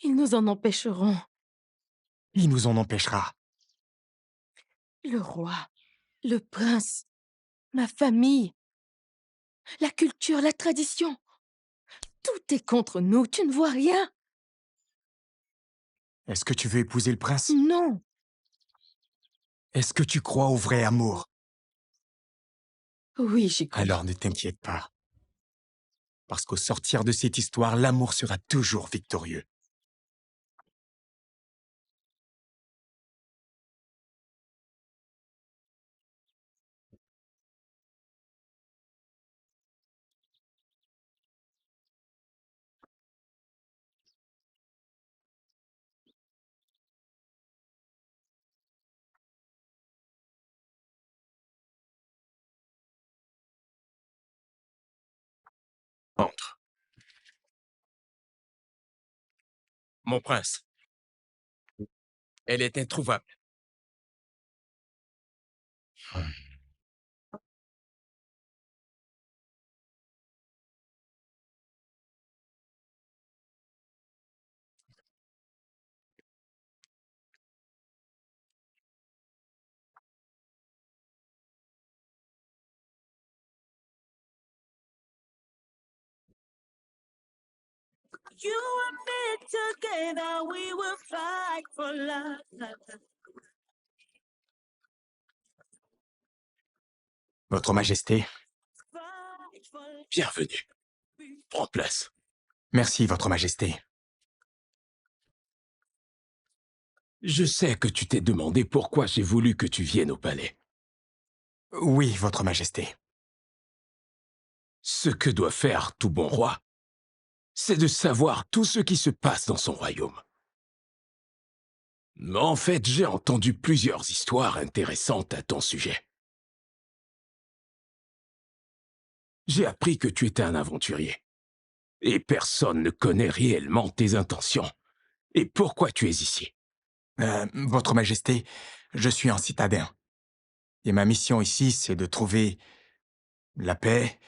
Ils nous en empêcheront. Il nous en empêchera. Le roi, le prince, ma famille, la culture, la tradition. Tout est contre nous, tu ne vois rien? Est-ce que tu veux épouser le prince? Non. Est-ce que tu crois au vrai amour? Oui, j'y crois. Alors ne t'inquiète pas. Parce qu'au sortir de cette histoire, l'amour sera toujours victorieux. Entre. Mon prince. Elle est introuvable. You and me together, we will fight for love. Votre Majesté, Fight for Bienvenue. Prends place. merci, Votre Majesté. Je sais que tu t'es demandé pourquoi j'ai voulu que tu viennes au palais. Oui, Votre Majesté. Ce que doit faire tout bon roi, c'est de savoir tout ce qui se passe dans son royaume. En fait, j'ai entendu plusieurs histoires intéressantes à ton sujet. J'ai appris que tu étais un aventurier. Et personne ne connaît réellement tes intentions. Et pourquoi tu es ici? Votre Majesté, je suis un citadin. Et ma mission ici, c'est de trouver la paix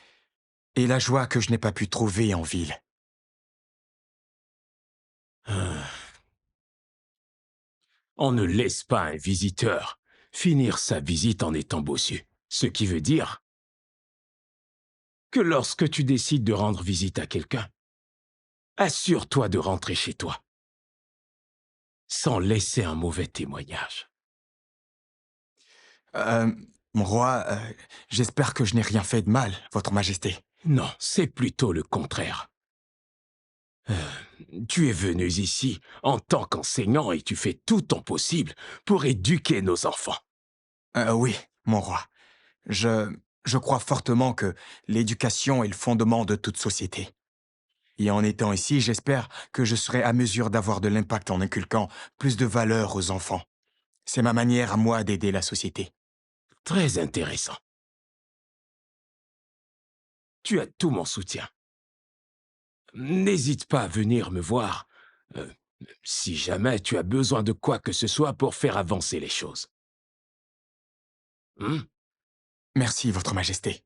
et la joie que je n'ai pas pu trouver en ville. On ne laisse pas un visiteur finir sa visite en étant bossu. Ce qui veut dire que lorsque tu décides de rendre visite à quelqu'un, assure-toi de rentrer chez toi, sans laisser un mauvais témoignage. Mon roi, j'espère que je n'ai rien fait de mal, Votre Majesté. Non, c'est plutôt le contraire. Tu es venu ici en tant qu'enseignant et tu fais tout ton possible pour éduquer nos enfants. Oui, mon roi. Je crois fortement que l'éducation est le fondement de toute société. Et en étant ici, j'espère que je serai à mesure d'avoir de l'impact en inculquant plus de valeurs aux enfants. C'est ma manière à moi d'aider la société. Très intéressant. Tu as tout mon soutien. N'hésite pas à venir me voir si jamais tu as besoin de quoi que ce soit pour faire avancer les choses. Merci, Votre Majesté.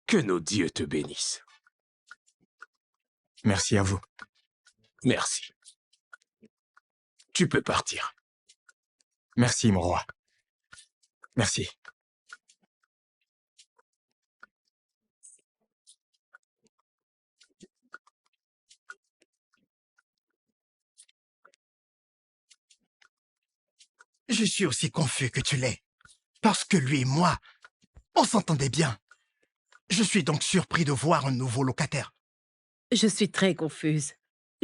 Que nos dieux te bénissent. Merci à vous. Merci. Tu peux partir. Merci, mon roi. Merci. Je suis aussi confus que tu l'es. Parce que lui et moi, on s'entendait bien. Je suis donc surpris de voir un nouveau locataire. Je suis très confuse.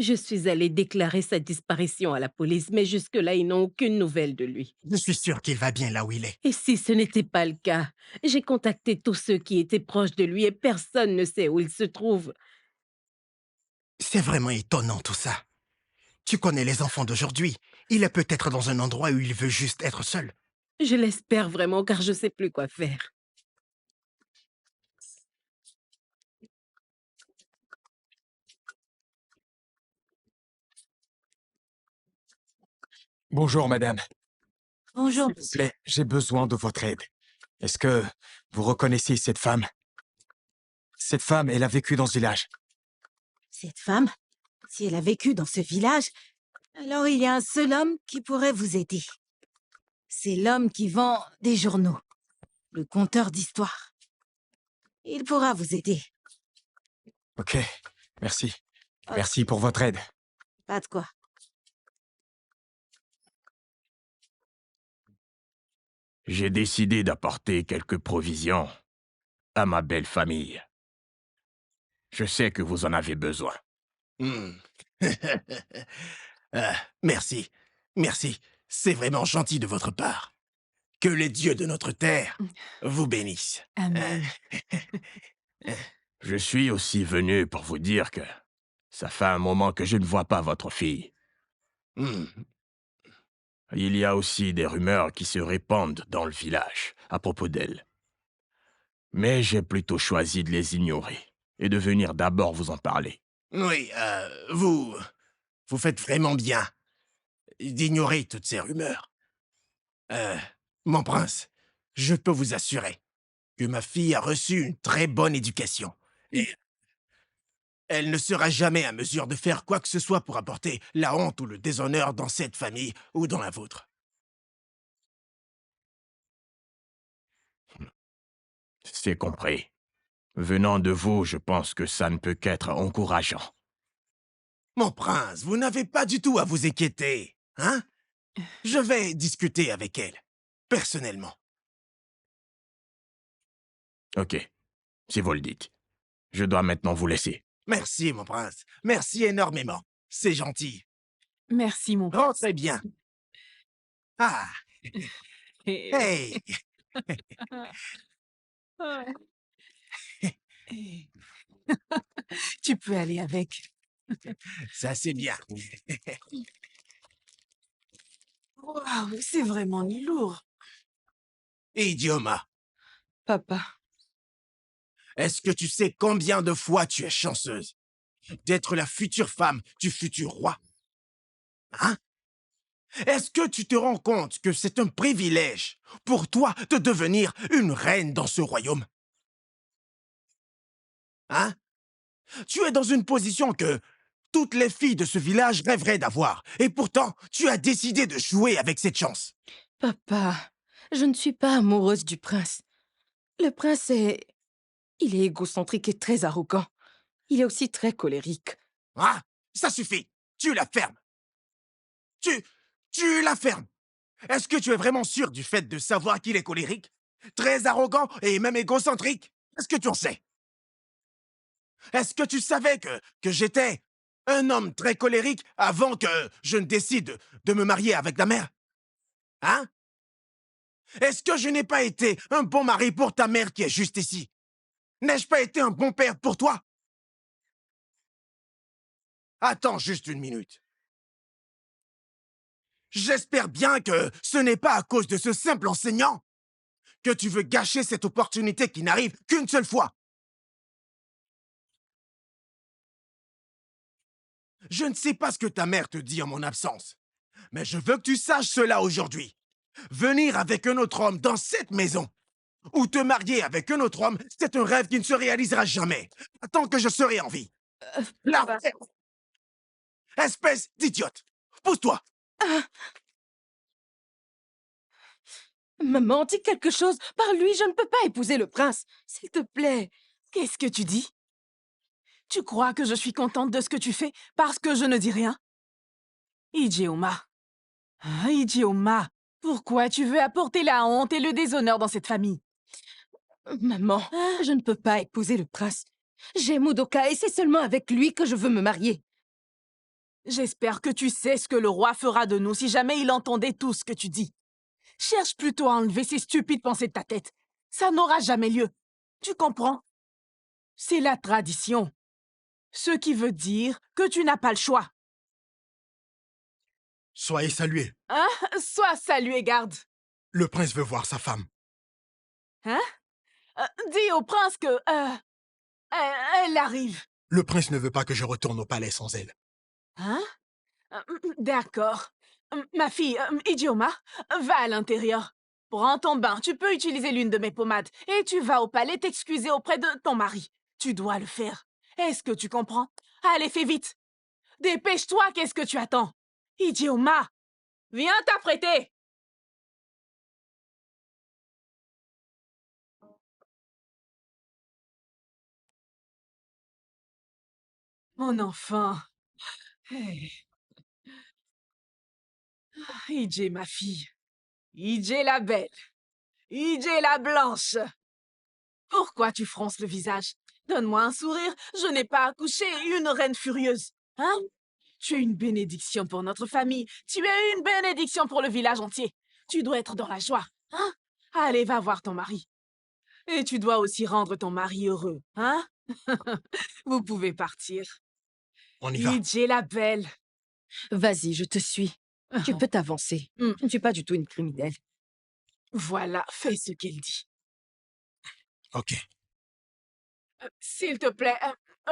Je suis allée déclarer sa disparition à la police, mais jusque-là, ils n'ont aucune nouvelle de lui. Je suis sûr qu'il va bien là où il est. Et si ce n'était pas le cas, j'ai contacté tous ceux qui étaient proches de lui et personne ne sait où il se trouve. C'est vraiment étonnant tout ça. Tu connais les enfants d'aujourd'hui. Il est peut-être dans un endroit où il veut juste être seul. Je l'espère vraiment car je sais plus quoi faire. Bonjour, madame. Bonjour, S'il vous plaît, j'ai besoin de votre aide. Est-ce que vous reconnaissez cette femme? Cette femme, elle a vécu dans ce village. cette femme, si elle a vécu dans ce village, alors il y a un seul homme qui pourrait vous aider. C'est l'homme qui vend des journaux, le conteur d'histoires. Il pourra vous aider. Ok, merci. Ok. Merci pour votre aide. Pas de quoi. J'ai décidé d'apporter quelques provisions à ma belle famille. Je sais que vous en avez besoin. Hmm. Merci. Merci. C'est vraiment gentil de votre part. Que les dieux de notre terre vous bénissent. Amen. Je suis aussi venu pour vous dire que ça fait un moment que je ne vois pas votre fille. Hmm. Il y a aussi des rumeurs qui se répandent dans le village à propos d'elle. Mais j'ai plutôt choisi de les ignorer et de venir d'abord vous en parler. Oui, vous faites vraiment bien d'ignorer toutes ces rumeurs. Mon prince, je peux vous assurer que ma fille a reçu une très bonne éducation. Et elle ne sera jamais à mesure de faire quoi que ce soit pour apporter la honte ou le déshonneur dans cette famille ou dans la vôtre. C'est compris. Venant de vous, je pense que ça ne peut qu'être encourageant. Mon prince, vous n'avez pas du tout à vous inquiéter, hein? Je vais discuter avec elle, personnellement. Ok, si vous le dites. Je dois maintenant vous laisser. Merci, mon prince. Merci énormément. C'est gentil. Merci, mon prince. Rentrez bien. Ah, hey! Tu peux aller avec. Ça, c'est bien. Waouh, c'est vraiment lourd. Idioma, Papa, est-ce que tu sais combien de fois tu es chanceuse d'être la future femme du futur roi? Hein? Est-ce que tu te rends compte que c'est un privilège pour toi de devenir une reine dans ce royaume? Hein? Tu es dans une position que toutes les filles de ce village rêveraient d'avoir. Et pourtant, tu as décidé de jouer avec cette chance. Papa, je ne suis pas amoureuse du prince. Le prince est... Il est égocentrique et très arrogant. Il est aussi très colérique. Ah, ça suffit. Tu la fermes. Tu la fermes. Est-ce que tu es vraiment sûr du fait de savoir qu'il est colérique, très arrogant et même égocentrique? Est-ce que tu en sais? Est-ce que tu savais que j'étais un homme très colérique avant que je ne décide de me marier avec ta mère? Hein? Est-ce que je n'ai pas été un bon mari pour ta mère qui est juste ici? N'ai-je pas été un bon père pour toi? Attends juste une minute. J'espère bien que ce n'est pas à cause de ce simple enseignant que tu veux gâcher cette opportunité qui n'arrive qu'une seule fois. Je ne sais pas ce que ta mère te dit en mon absence, mais je veux que tu saches cela aujourd'hui. Venir avec un autre homme dans cette maison, ou te marier avec un autre homme, c'est un rêve qui ne se réalisera jamais, tant que je serai en vie. La espèce d'idiote! Pousse-toi! Maman, dis quelque chose. Par lui, je ne peux pas épouser le prince. S'il te plaît. qu'est-ce que tu dis? Tu crois que je suis contente de ce que tu fais parce que je ne dis rien? Ijeoma. Ah, Ijeoma, pourquoi tu veux apporter la honte et le déshonneur dans cette famille? Maman, je ne peux pas épouser le prince. J'aime Udoka et c'est seulement avec lui que je veux me marier. J'espère que tu sais ce que le roi fera de nous si jamais il entendait tout ce que tu dis. Cherche plutôt à enlever ces stupides pensées de ta tête. Ça n'aura jamais lieu. Tu comprends? C'est la tradition. Ce qui veut dire que tu n'as pas le choix. Soyez salués. Hein? Sois salué, garde. Le prince veut voir sa femme. Hein? Dis au prince que... elle arrive. Le prince ne veut pas que je retourne au palais sans elle. Hein? D'accord. Ma fille, Idioma, va à l'intérieur. Prends ton bain, tu peux utiliser l'une de mes pommades et tu vas au palais t'excuser auprès de ton mari. Tu dois le faire. Est-ce que tu comprends? Allez, fais vite. Dépêche-toi, qu'est-ce que tu attends? Idioma, viens t'apprêter. Mon enfant. Hey. Ije, ma fille. Ije la belle. Ije la blanche. Pourquoi tu fronces le visage? Donne-moi un sourire. Je n'ai pas accouché une reine furieuse. Hein? Tu es une bénédiction pour notre famille. Tu es une bénédiction pour le village entier. Tu dois être dans la joie. Hein? Allez, va voir ton mari. Et tu dois aussi rendre ton mari heureux. Hein? Vous pouvez partir. On y va. Ije la belle. Vas-y, je te suis. Tu peux t'avancer. Je ne suis pas du tout une criminelle. Voilà, fais ce qu'elle dit. Ok. S'il te plaît,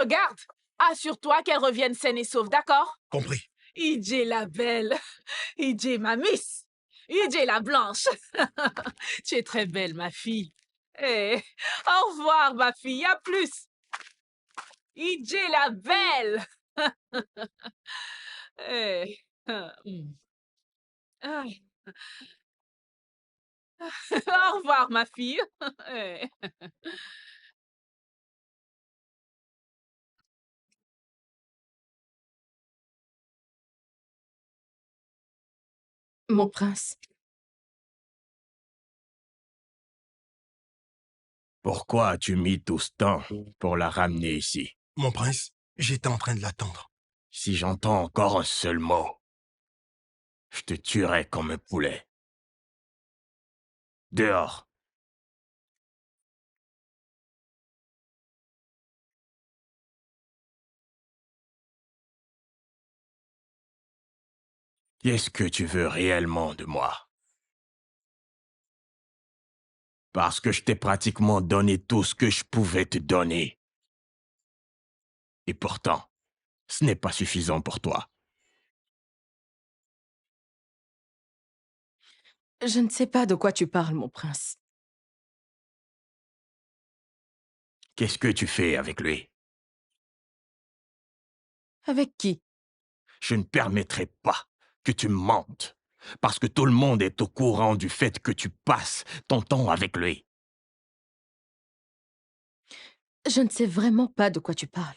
garde. Assure-toi qu'elle revienne saine et sauve, d'accord? Compris. Ije la belle. Ije ma miss. Ije la blanche. Tu es très belle, ma fille. Eh, au revoir, ma fille. À plus. Ije la belle. Eh, ah. Au revoir, ma fille. Eh. Mon prince, Pourquoi as-tu mis tout ce temps pour la ramener ici? Mon prince, j'étais en train de l'attendre. Si j'entends encore un seul mot, je te tuerai comme un poulet. Dehors. Qu'est-ce que tu veux réellement de moi? Parce que je t'ai pratiquement donné tout ce que je pouvais te donner. Et pourtant, ce n'est pas suffisant pour toi. je ne sais pas de quoi tu parles, mon prince. Qu'est-ce que tu fais avec lui? Avec qui? Je ne permettrai pas que tu me mentes, parce que tout le monde est au courant du fait que tu passes ton temps avec lui. Je ne sais vraiment pas de quoi tu parles.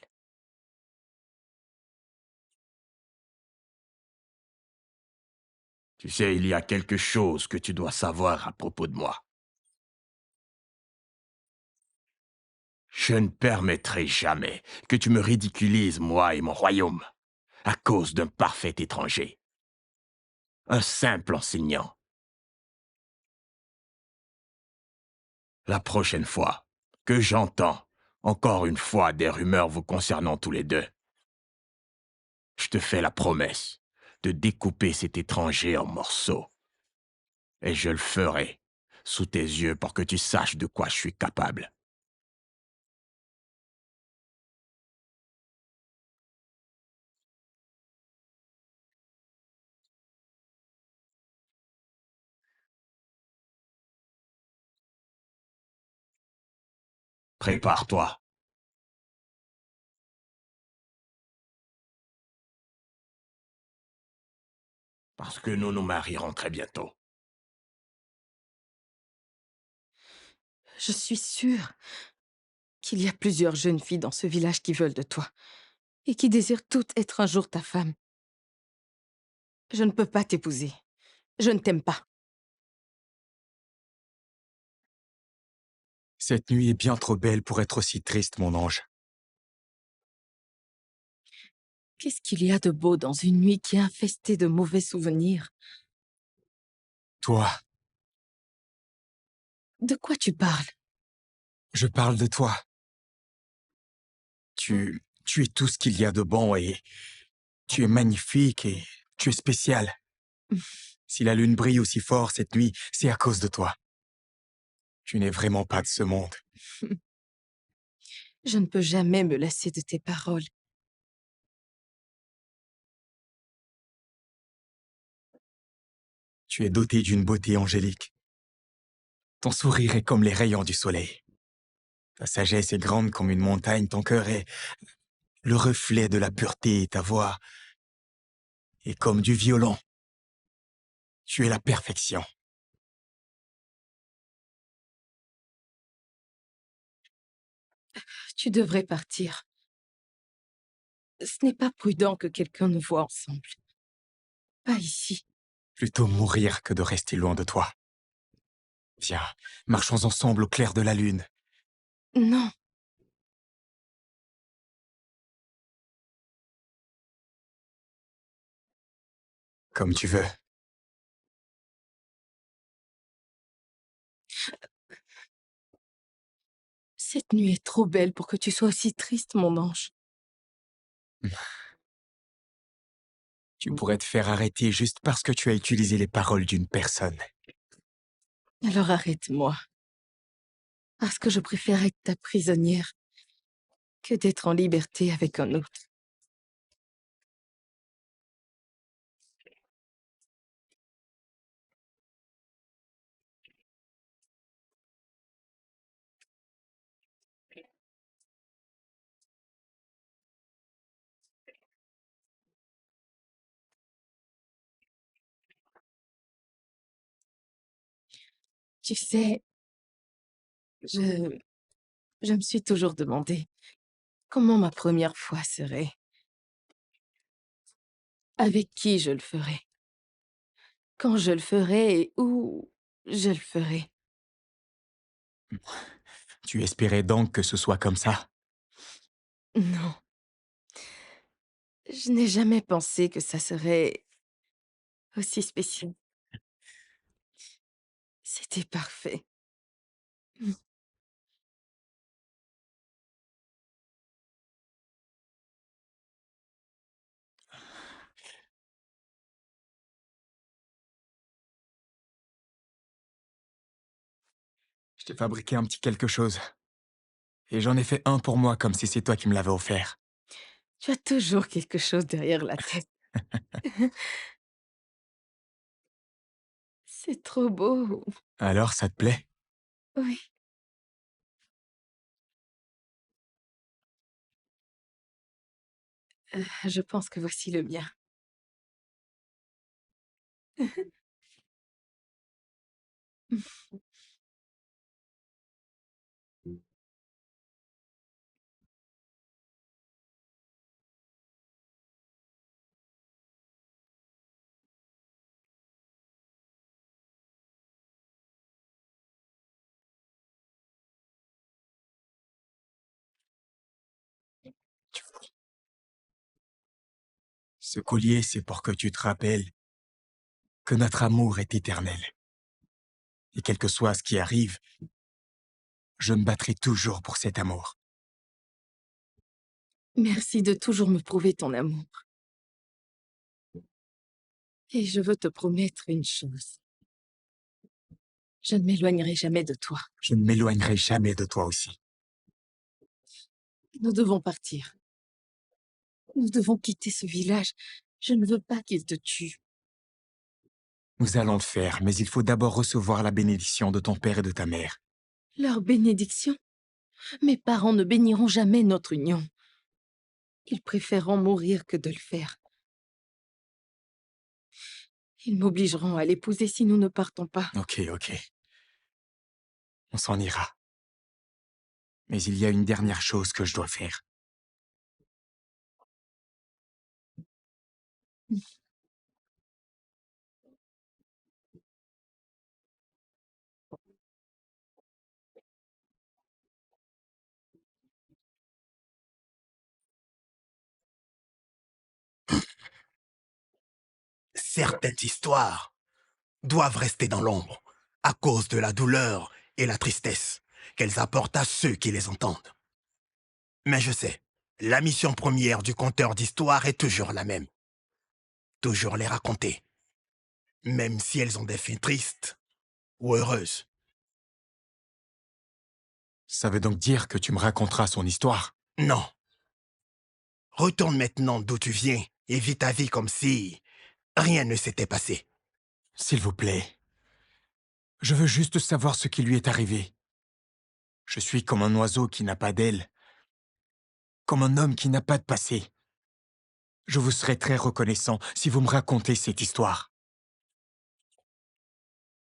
Tu sais, il y a quelque chose que tu dois savoir à propos de moi. Je ne permettrai jamais que tu me ridiculises, moi et mon royaume, à cause d'un parfait étranger. Un simple enseignant. La prochaine fois que j'entends encore une fois des rumeurs vous concernant tous les deux, je te fais la promesse de découper cet étranger en morceaux. Et je le ferai sous tes yeux pour que tu saches de quoi je suis capable. Prépare-toi. Parce que nous nous marierons très bientôt. Je suis sûre qu'il y a plusieurs jeunes filles dans ce village qui veulent de toi et qui désirent toutes être un jour ta femme. Je ne peux pas t'épouser. Je ne t'aime pas. Cette nuit est bien trop belle pour être aussi triste, mon ange. Qu'est-ce qu'il y a de beau dans une nuit qui est infestée de mauvais souvenirs? Toi, De quoi tu parles? je parle de toi. Tu es tout ce qu'il y a de bon et tu es magnifique et tu es spécial. Si la lune brille aussi fort cette nuit, c'est à cause de toi. Tu n'es vraiment pas de ce monde. Je ne peux jamais me lasser de tes paroles. Tu es doté d'une beauté angélique. Ton sourire est comme les rayons du soleil. Ta sagesse est grande comme une montagne, ton cœur est le reflet de la pureté et ta voix est comme du violon. Tu es la perfection. Tu devrais partir. Ce n'est pas prudent que quelqu'un nous voie ensemble. Pas ici. Plutôt mourir que de rester loin de toi. Viens, marchons ensemble au clair de la lune. Non, Comme tu veux. cette nuit est trop belle pour que tu sois aussi triste, mon ange. Tu pourrais te faire arrêter juste parce que tu as utilisé les paroles d'une personne. Alors arrête-moi. Parce que je préfère être ta prisonnière que d'être en liberté avec un autre. Tu sais, je, je me suis toujours demandé comment ma première fois serait, avec qui je le ferais, quand je le ferais et où je le ferais. Tu espérais donc que ce soit comme ça? Non, je n'ai jamais pensé que ça serait aussi spécial. C'était parfait. Je t'ai fabriqué un petit quelque chose. Et j'en ai fait un pour moi comme si c'est toi qui me l'avais offert. Tu as toujours quelque chose derrière la tête. C'est trop beau. Alors, ça te plaît? Oui. Je pense que voici le mien. Ce collier, c'est pour que tu te rappelles que notre amour est éternel. Et quel que soit ce qui arrive, je me battrai toujours pour cet amour. Merci de toujours me prouver ton amour. Et je veux te promettre une chose. Je ne m'éloignerai jamais de toi. Je ne m'éloignerai jamais de toi aussi. Nous devons partir. Nous devons quitter ce village. Je ne veux pas qu'il te tue. Nous allons le faire, mais il faut d'abord recevoir la bénédiction de ton père et de ta mère. Leur bénédiction? Mes parents ne béniront jamais notre union. Ils préféreront mourir que de le faire. Ils m'obligeront à l'épouser si nous ne partons pas. Ok. On s'en ira. Mais il y a une dernière chose que je dois faire. Certaines histoires doivent rester dans l'ombre à cause de la douleur et la tristesse qu'elles apportent à ceux qui les entendent. Mais je sais, la mission première du conteur d'histoire est toujours la même. Toujours les raconter, même si elles ont des fins tristes ou heureuses. Ça veut donc dire que tu me raconteras son histoire? Non. Retourne maintenant d'où tu viens et vis ta vie comme si rien ne s'était passé. S'il vous plaît. Je veux juste savoir ce qui lui est arrivé. Je suis comme un oiseau qui n'a pas d'aile, comme un homme qui n'a pas de passé. Je vous serai très reconnaissant si vous me racontez cette histoire.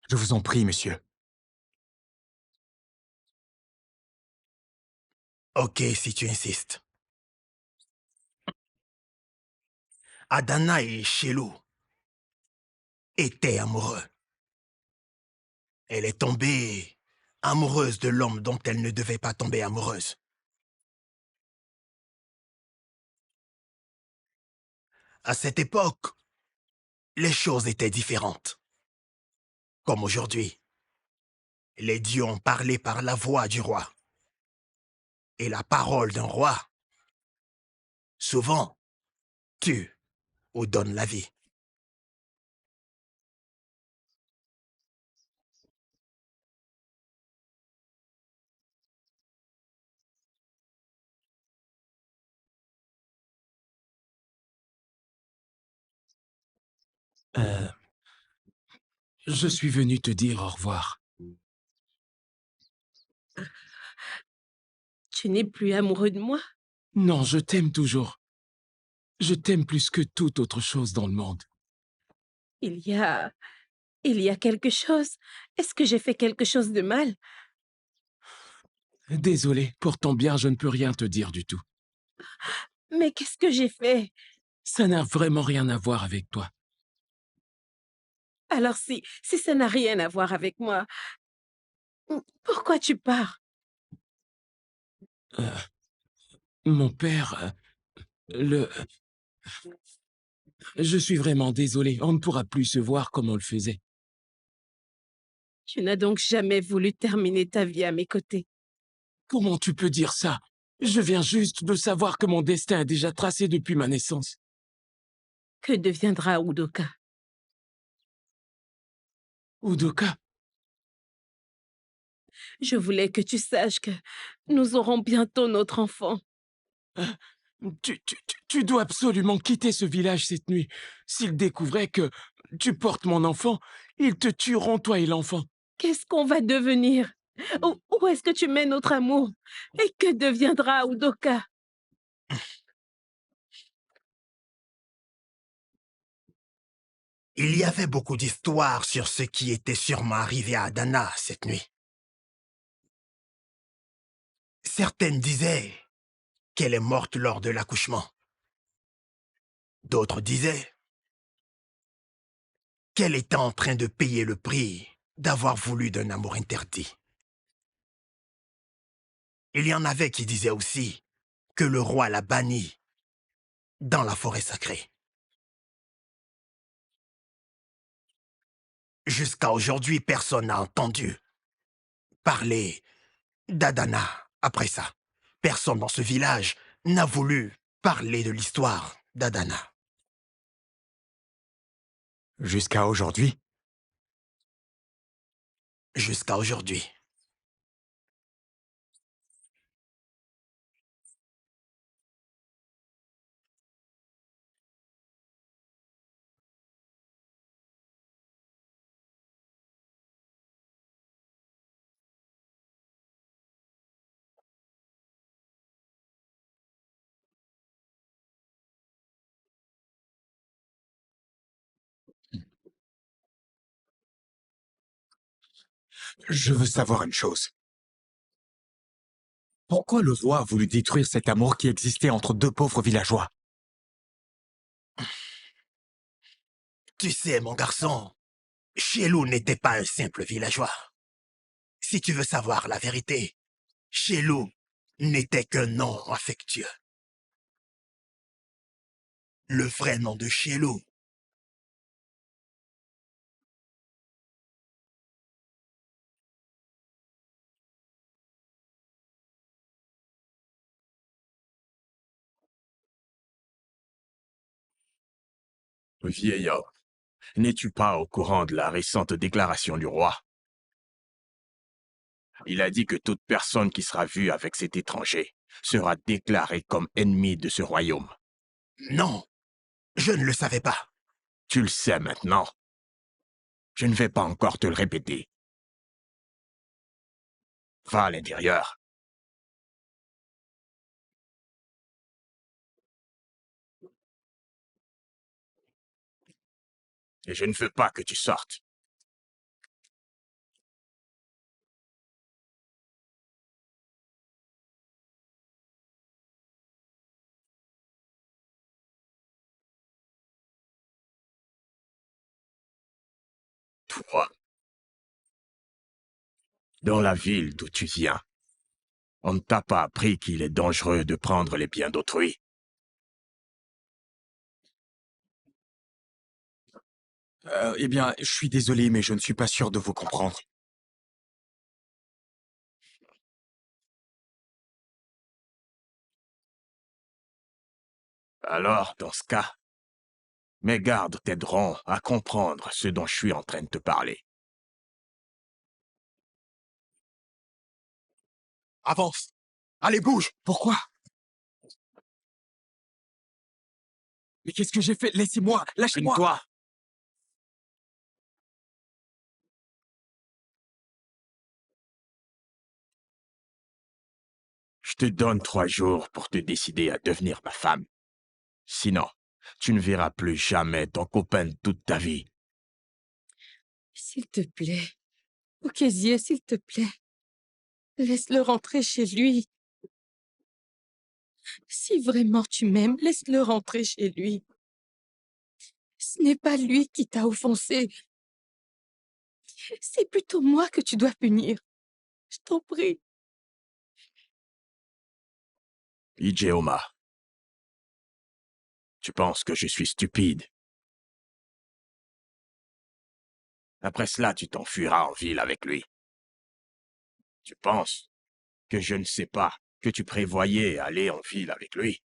Je vous en prie, monsieur. Ok, si tu insistes. Adana et Shelou étaient amoureux. Elle est tombée amoureuse de l'homme dont elle ne devait pas tomber amoureuse. À cette époque, les choses étaient différentes. Comme aujourd'hui, les dieux ont parlé par la voix du roi. Et la parole d'un roi, souvent, tue ou donne la vie. Je suis venu te dire au revoir. Tu n'es plus amoureux de moi? Non, je t'aime toujours. Je t'aime plus que toute autre chose dans le monde. Il y a... Il y a quelque chose. Est-ce que j'ai fait quelque chose de mal? Désolé, pour ton bien, je ne peux rien te dire du tout. Mais qu'est-ce que j'ai fait? Ça n'a vraiment rien à voir avec toi. Alors si ça n'a rien à voir avec moi, pourquoi tu pars? Mon père, Je suis vraiment désolé, on ne pourra plus se voir comme on le faisait. Tu n'as donc jamais voulu terminer ta vie à mes côtés. Comment tu peux dire ça? Je viens juste de savoir que mon destin est déjà tracé depuis ma naissance. Que deviendra Udoka? Udoka? Je voulais que tu saches que nous aurons bientôt notre enfant. Tu dois absolument quitter ce village cette nuit. S'ils découvraient que tu portes mon enfant, ils te tueront, toi et l'enfant. Qu'est-ce qu'on va devenir? Où est-ce que tu mets notre amour? Et que deviendra Udoka? Il y avait beaucoup d'histoires sur ce qui était sûrement arrivé à Adana cette nuit. Certaines disaient qu'elle est morte lors de l'accouchement. D'autres disaient qu'elle était en train de payer le prix d'avoir voulu d'un amour interdit. Il y en avait qui disaient aussi que le roi l'a bannie dans la forêt sacrée. Jusqu'à aujourd'hui, personne n'a entendu parler d'Adana après ça. Personne dans ce village n'a voulu parler de l'histoire d'Adana. Jusqu'à aujourd'hui? Jusqu'à aujourd'hui. Je veux savoir une chose. Pourquoi le roi a voulu détruire cet amour qui existait entre deux pauvres villageois? Tu sais, mon garçon, Shelou n'était pas un simple villageois. Si tu veux savoir la vérité, Shelou n'était qu'un nom affectueux. Le vrai nom de Shelou Vieil homme, n'es-tu pas au courant de la récente déclaration du roi? Il a dit que toute personne qui sera vue avec cet étranger sera déclarée comme ennemi de ce royaume. Non, je ne le savais pas. Tu le sais maintenant. Je ne vais pas encore te le répéter. Va à l'intérieur. Et je ne veux pas que tu sortes. Toi, dans la ville d'où tu viens, on ne t'a pas appris qu'il est dangereux de prendre les biens d'autrui. Eh bien, je suis désolé, mais je ne suis pas sûr de vous comprendre. Alors, dans ce cas, mes gardes t'aideront à comprendre ce dont je suis en train de te parler. Avance. Allez, bouge. Pourquoi? Mais qu'est-ce que j'ai fait? Laissez-moi! Lâchez-moi! Toi, je te donne 3 jours pour te décider à devenir ma femme. Sinon, tu ne verras plus jamais ton copain toute ta vie. S'il te plaît. Okézié, s'il te plaît. Laisse-le rentrer chez lui. Si vraiment tu m'aimes, laisse-le rentrer chez lui. Ce n'est pas lui qui t'a offensé. C'est plutôt moi que tu dois punir. Je t'en prie. Ijeoma, tu penses que je suis stupide. Après cela, tu t'enfuiras en ville avec lui. Tu penses que je ne sais pas que tu prévoyais aller en ville avec lui.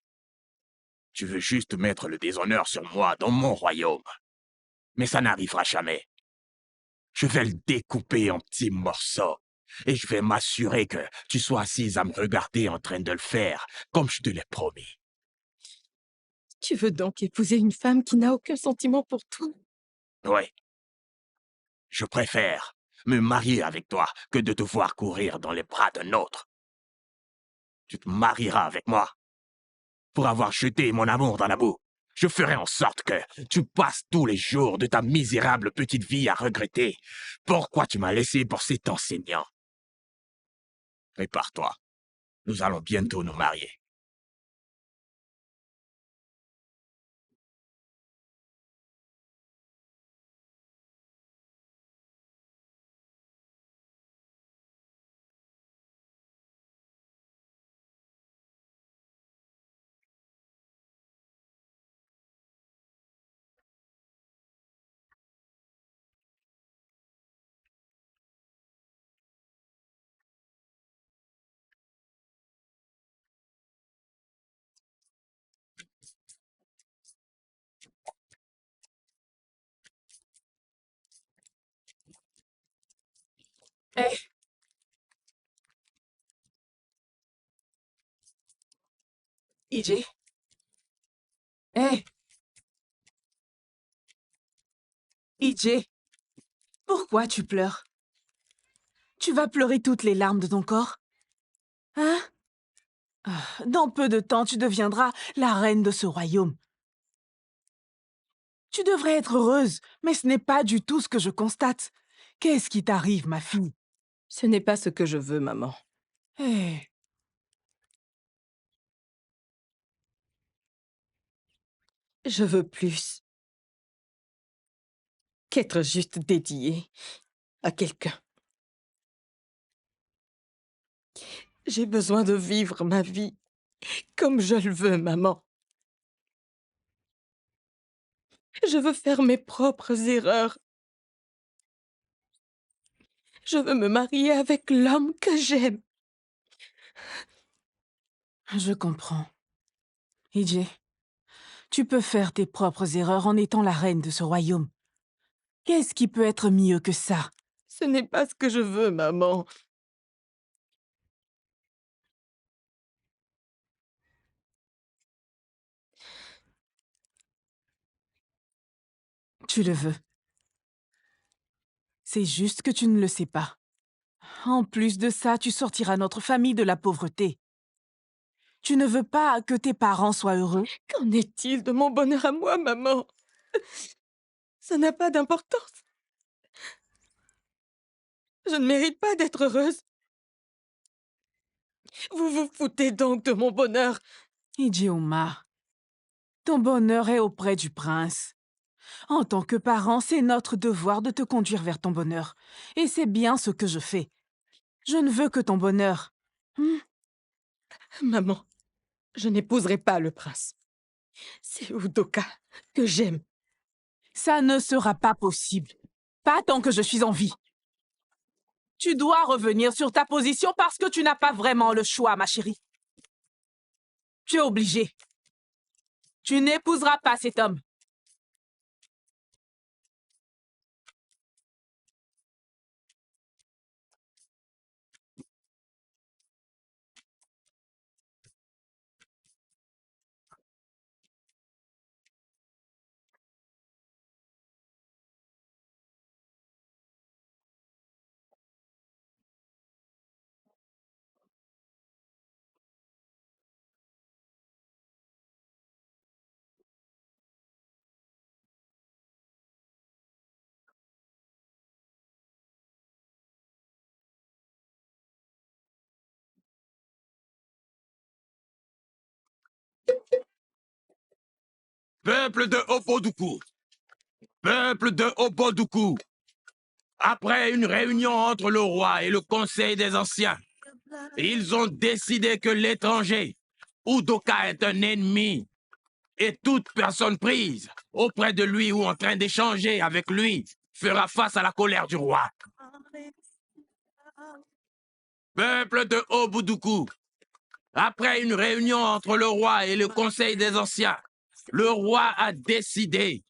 Tu veux juste mettre le déshonneur sur moi dans mon royaume. Mais ça n'arrivera jamais. Je vais le découper en petits morceaux. Et je vais m'assurer que tu sois assise à me regarder en train de le faire, comme je te l'ai promis. Tu veux donc épouser une femme qui n'a aucun sentiment pour toi? Oui. Je préfère me marier avec toi que de te voir courir dans les bras d'un autre. Tu te marieras avec moi. Pour avoir jeté mon amour dans la boue, je ferai en sorte que tu passes tous les jours de ta misérable petite vie à regretter pourquoi tu m'as laissé pour cet enseignant. Prépare-toi. Nous allons bientôt nous marier. Hé! IJ? Hé! IJ, pourquoi tu pleures? Tu vas pleurer toutes les larmes de ton corps? Hein? Dans peu de temps, tu deviendras la reine de ce royaume. Tu devrais être heureuse, mais ce n'est pas du tout ce que je constate. Qu'est-ce qui t'arrive, ma fille? Ce n'est pas ce que je veux, maman. Hé! Je veux plus qu'être juste dédiée à quelqu'un. J'ai besoin de vivre ma vie comme je le veux, maman. Je veux faire mes propres erreurs. Je veux me marier avec l'homme que j'aime. Je comprends. IJ, Tu peux faire tes propres erreurs en étant la reine de ce royaume. Qu'est-ce qui peut être mieux que ça? Ce n'est pas ce que je veux, maman. Tu le veux. C'est juste que tu ne le sais pas. En plus de ça, tu sortiras notre famille de la pauvreté. Tu ne veux pas que tes parents soient heureux? Qu'en est-il de mon bonheur à moi, maman? Ça n'a pas d'importance. Je ne mérite pas d'être heureuse. Vous vous foutez donc de mon bonheur. Ijeoma, ton bonheur est auprès du prince. En tant que parent, c'est notre devoir de te conduire vers ton bonheur. Et c'est bien ce que je fais. Je ne veux que ton bonheur. Maman, je n'épouserai pas le prince. C'est Udoka que j'aime. Ça ne sera pas possible. Pas tant que je suis en vie. Tu dois revenir sur ta position parce que tu n'as pas vraiment le choix, ma chérie. Tu es obligée. Tu n'épouseras pas cet homme. Peuple de Oboduku! Peuple de Oboduku! Après une réunion entre le roi et le conseil des anciens, ils ont décidé que l'étranger, Udoka, est un ennemi. Et toute personne prise auprès de lui ou en train d'échanger avec lui fera face à la colère du roi. Peuple de Oboduku, après une réunion entre le roi et le conseil des anciens, le roi a décidé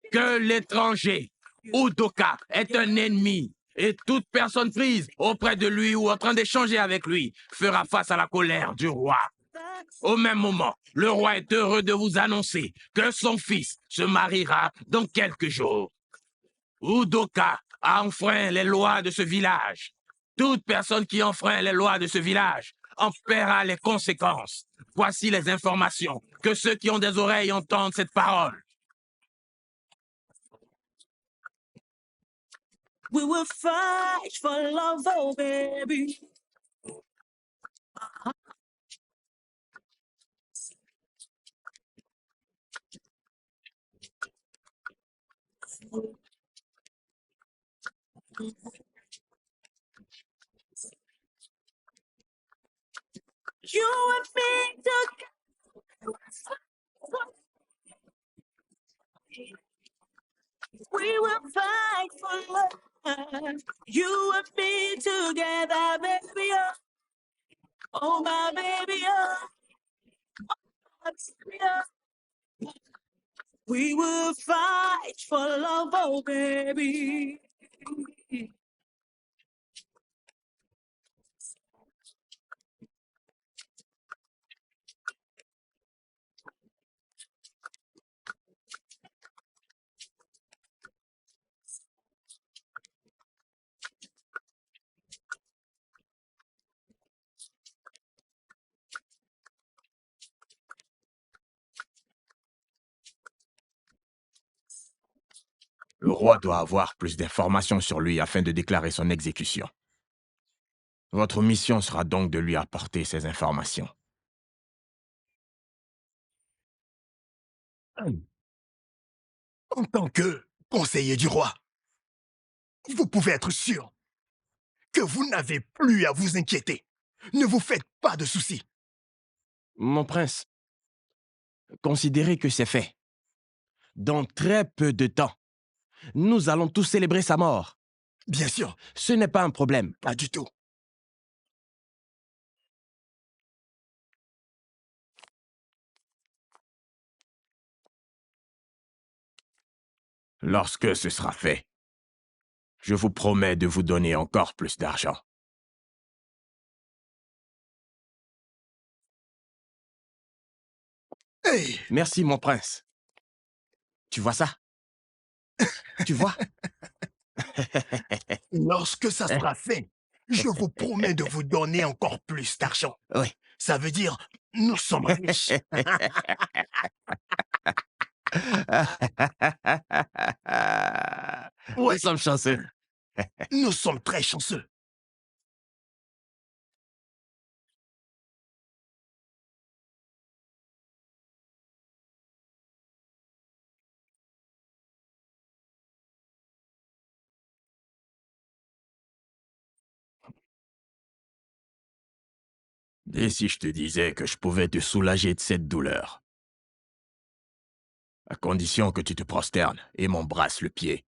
que l'étranger, Udoka, est un ennemi et toute personne prise auprès de lui ou en train d'échanger avec lui fera face à la colère du roi. Au même moment, le roi est heureux de vous annoncer que son fils se mariera dans quelques jours. Udoka a enfreint les lois de ce village. Toute personne qui enfreint les lois de ce village en paiera les conséquences. Voici les informations. Que ceux qui ont des oreilles entendent cette parole. We will fight for love, oh baby. You and me together. We will fight for love. You and me together, baby. Oh, my baby. Oh, my baby, oh. We will fight for love, oh, baby. Le roi doit avoir plus d'informations sur lui afin de déclarer son exécution. Votre mission sera donc de lui apporter ces informations. En tant que conseiller du roi, vous pouvez être sûr que vous n'avez plus à vous inquiéter. Ne vous faites pas de soucis. Mon prince, considérez que c'est fait. Dans très peu de temps, nous allons tous célébrer sa mort. Bien sûr. Ce n'est pas un problème. Pas du tout. Lorsque ce sera fait, je vous promets de vous donner encore plus d'argent. Hey! Merci, mon prince. Tu vois ça? Tu vois? Lorsque ça sera fait, je vous promets de vous donner encore plus d'argent. Oui. Ça veut dire, nous sommes riches. Nous Ouais, sommes chanceux. nous sommes très chanceux. Et si je te disais que je pouvais te soulager de cette douleur? À condition que tu te prosternes et m'embrasses le pied.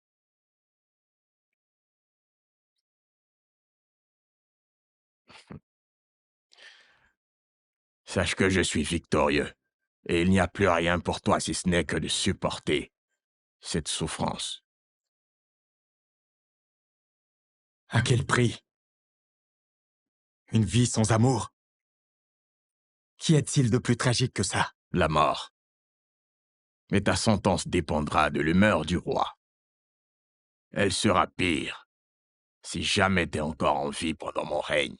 Sache que je suis victorieux, et il n'y a plus rien pour toi si ce n'est que de supporter cette souffrance. À quel prix? Une vie sans amour? Qu'y a-t-il de plus tragique que ça? La mort. Mais ta sentence dépendra de l'humeur du roi. Elle sera pire si jamais t'es encore en vie pendant mon règne.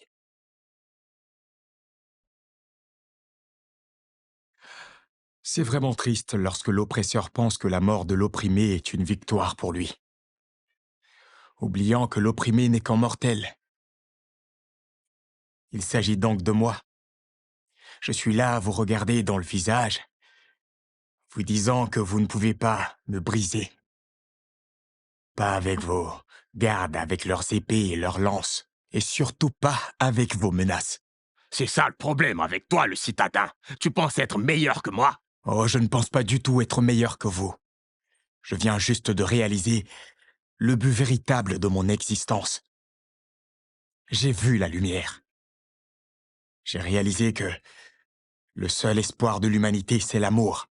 C'est vraiment triste lorsque l'oppresseur pense que la mort de l'opprimé est une victoire pour lui, oubliant que l'opprimé n'est qu'un mortel. Il s'agit donc de moi. Je suis là à vous regarder dans le visage, vous disant que vous ne pouvez pas me briser. Pas avec vos gardes, avec leurs épées et leurs lances, et surtout pas avec vos menaces. C'est ça le problème avec toi, le citadin. Tu penses être meilleur que moi? Oh, je ne pense pas du tout être meilleur que vous. Je viens juste de réaliser le but véritable de mon existence. J'ai vu la lumière. J'ai réalisé que le seul espoir de l'humanité, c'est l'amour.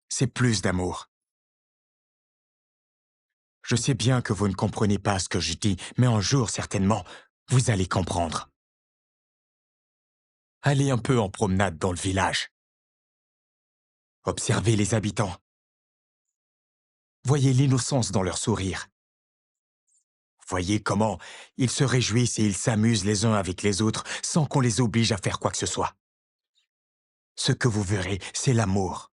C'est plus d'amour. Je sais bien que vous ne comprenez pas ce que je dis, mais un jour, certainement, vous allez comprendre. Allez un peu en promenade dans le village. Observez les habitants. Voyez l'innocence dans leur sourire. Voyez comment ils se réjouissent et ils s'amusent les uns avec les autres sans qu'on les oblige à faire quoi que ce soit. Ce que vous verrez, c'est l'amour.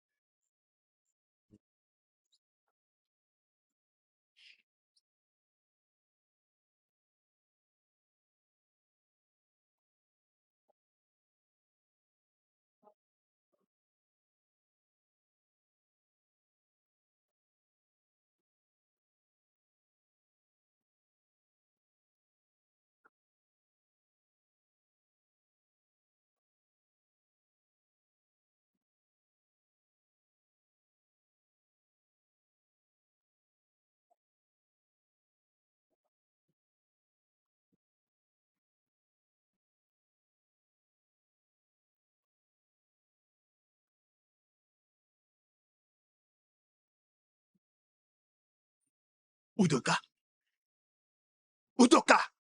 Udoka! Udoka!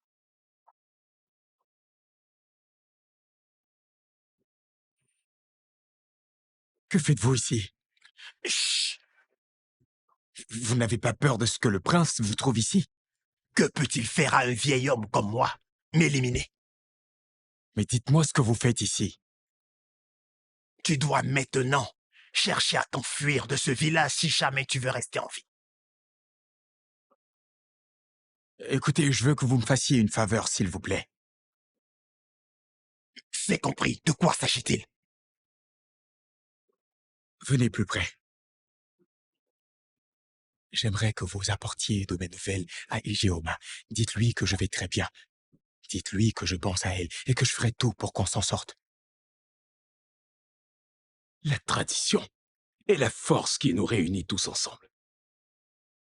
Que faites-vous ici? Chut! Vous n'avez pas peur de ce que le prince vous trouve ici? Que peut-il faire à un vieil homme comme moi? M'éliminer. Mais dites-moi ce que vous faites ici. Tu dois maintenant chercher à t'enfuir de ce village si jamais tu veux rester en vie. Écoutez, je veux que vous me fassiez une faveur, s'il vous plaît. C'est compris. De quoi s'agit-il? Venez plus près. J'aimerais que vous apportiez de mes nouvelles à Igeoma. Dites-lui que je vais très bien. Dites-lui que je pense à elle et que je ferai tout pour qu'on s'en sorte. La tradition est la force qui nous réunit tous ensemble.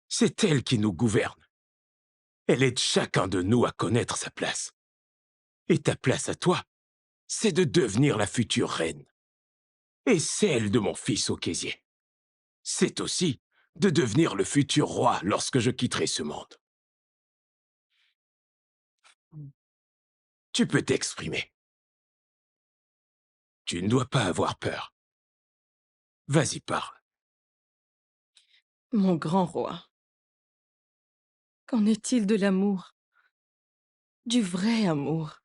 C'est elle qui nous gouverne. Elle aide chacun de nous à connaître sa place. Et ta place à toi, c'est de devenir la future reine. Et celle de mon fils Okésié. C'est aussi de devenir le futur roi lorsque je quitterai ce monde. Tu peux t'exprimer. Tu ne dois pas avoir peur. Vas-y, parle. Mon grand roi, qu'en est-il de l'amour? Du vrai amour?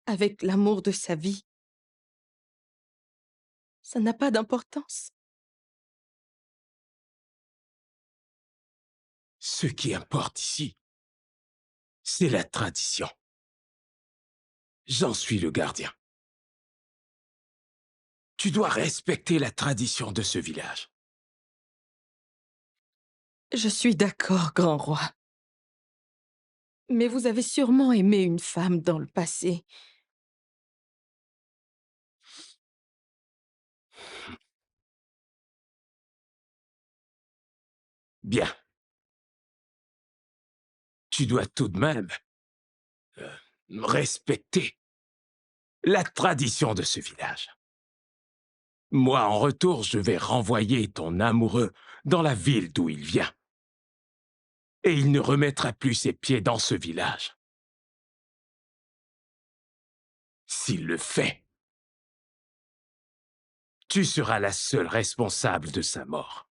Avec l'amour de sa vie? Ça n'a pas d'importance. Ce qui importe ici, c'est la tradition. J'en suis le gardien. Tu dois respecter la tradition de ce village. Je suis d'accord, grand roi. Mais vous avez sûrement aimé une femme dans le passé. Bien. Tu dois tout de même respecter la tradition de ce village. Moi, en retour, je vais renvoyer ton amoureux dans la ville d'où il vient. Et il ne remettra plus ses pieds dans ce village. S'il le fait, tu seras la seule responsable de sa mort.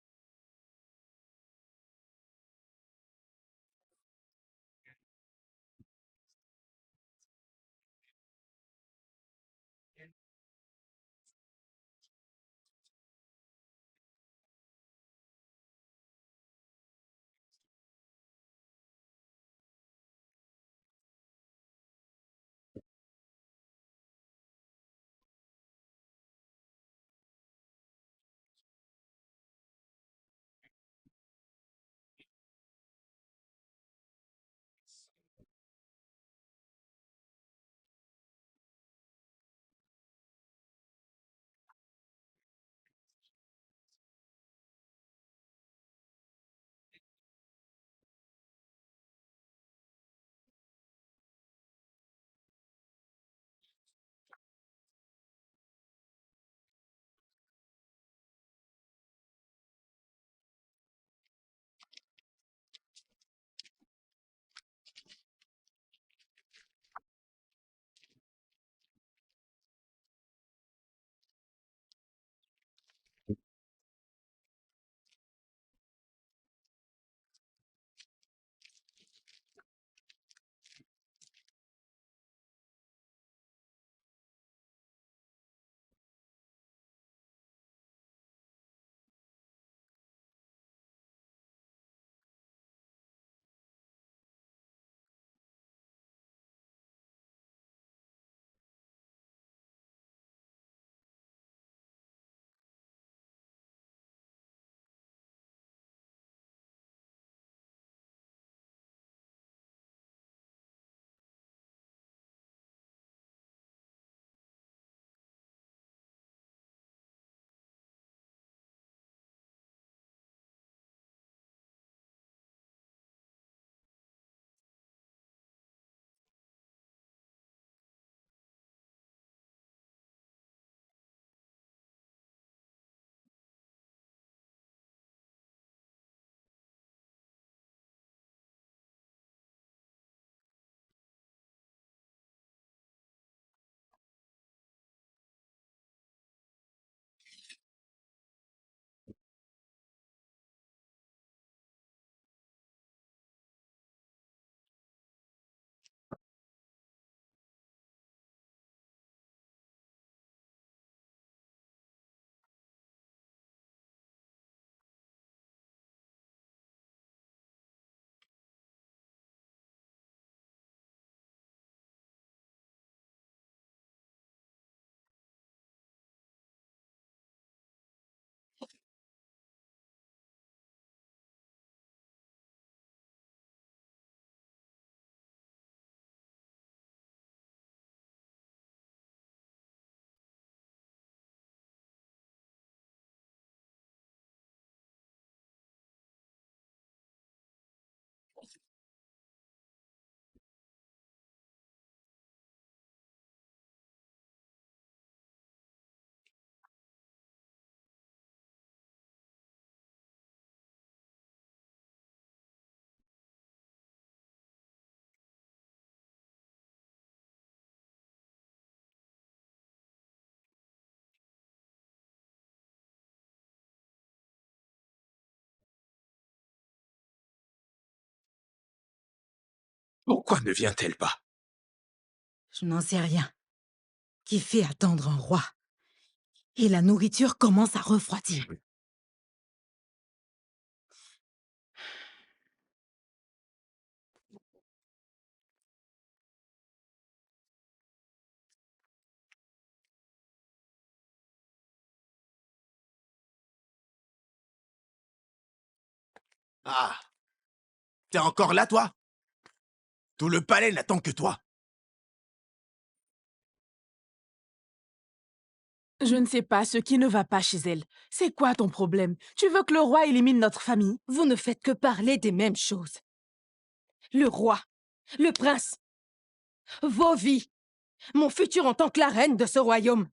Pourquoi ne vient-elle pas? Je n'en sais rien. Qui fait attendre un roi? Et la nourriture commence à refroidir. Ah, t'es encore là, toi? Tout le palais n'attend que toi. Je ne sais pas ce qui ne va pas chez elle. C'est quoi ton problème? Tu veux que le roi élimine notre famille? Vous ne faites que parler des mêmes choses. Le roi, le prince, vos vies, mon futur en tant que la reine de ce royaume.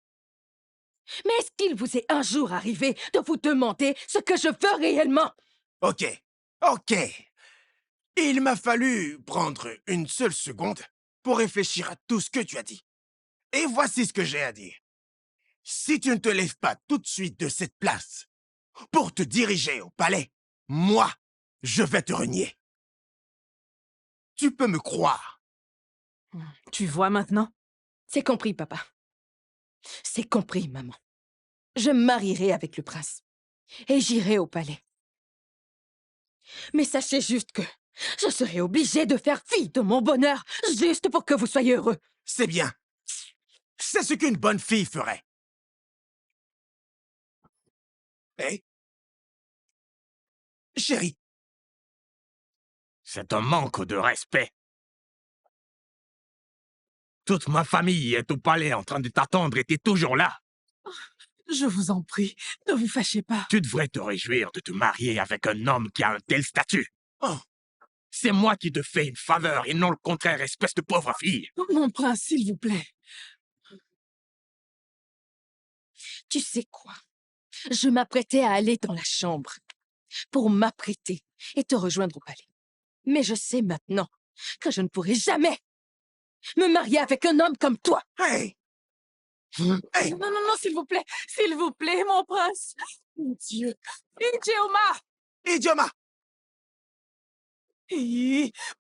Mais est-ce qu'il vous est un jour arrivé de vous demander ce que je veux réellement? Ok, ok. Il m'a fallu prendre une seule seconde pour réfléchir à tout ce que tu as dit. Et voici ce que j'ai à dire. Si tu ne te lèves pas tout de suite de cette place pour te diriger au palais, moi, je vais te renier. Tu peux me croire. Tu vois maintenant? C'est compris, papa. C'est compris, maman. Je me marierai avec le prince. Et j'irai au palais. Mais sachez juste que je serai obligée de faire fi de mon bonheur juste pour que vous soyez heureux. C'est bien. C'est ce qu'une bonne fille ferait. Hé? Chérie. C'est un manque de respect. Toute ma famille est au palais en train de t'attendre et t'es toujours là. Je vous en prie, ne vous fâchez pas. Tu devrais te réjouir de te marier avec un homme qui a un tel statut. Oh. C'est moi qui te fais une faveur et non le contraire, espèce de pauvre fille. Mon prince, s'il vous plaît. Tu sais quoi? Je m'apprêtais à aller dans la chambre pour m'apprêter et te rejoindre au palais. Mais je sais maintenant que je ne pourrai jamais me marier avec un homme comme toi. Hey! Hey! Non, non, non, s'il vous plaît, mon prince. Mon Dieu. Idioma! Idioma!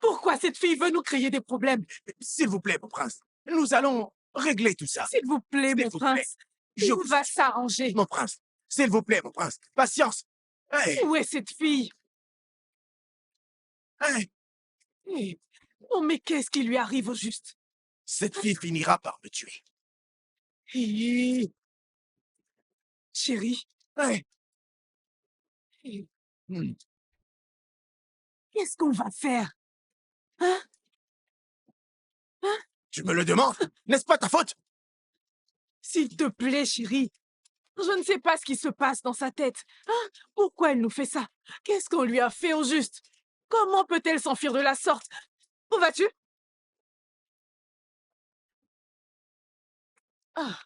Pourquoi cette fille veut nous créer des problèmes? S'il vous plaît, mon prince, nous allons régler tout ça. S'il vous plaît, mon prince. Je Tout va s'arranger. Mon prince, s'il vous plaît, mon prince, patience. Hey! Où est cette fille? Hey! Oh, mais qu'est-ce qui lui arrive au juste? Cette fille finira par me tuer. Chérie. Hey! Qu'est-ce qu'on va faire? Hein? Hein? Tu me le demandes? N'est-ce pas ta faute? S'il te plaît, chérie. Je ne sais pas ce qui se passe dans sa tête. Hein? Pourquoi elle nous fait ça? Qu'est-ce qu'on lui a fait au juste? Comment peut-elle s'enfuir de la sorte? Où vas-tu? Ah.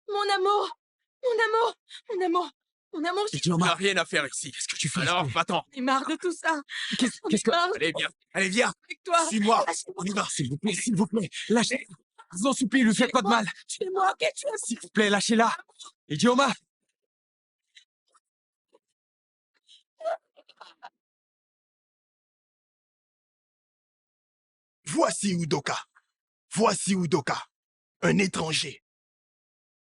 Mon amour! Mon amour! Mon amour! Mon amour, Tu n'as rien à faire ici. Qu'est-ce que tu fais? Alors, va-t'en. j'en ai marre de tout ça. Qu'est-ce que... Allez, viens. Allez, viens. Avec toi. Suis-moi. On y va, s'il vous plaît, s'il vous plaît. Lâchez. Je vous en supplie, lui faites pas de mal. Tuez-moi, ok, tu S'il vous plaît, lâchez-la. Idioma! Voici Udoka. Voici Udoka. Un étranger.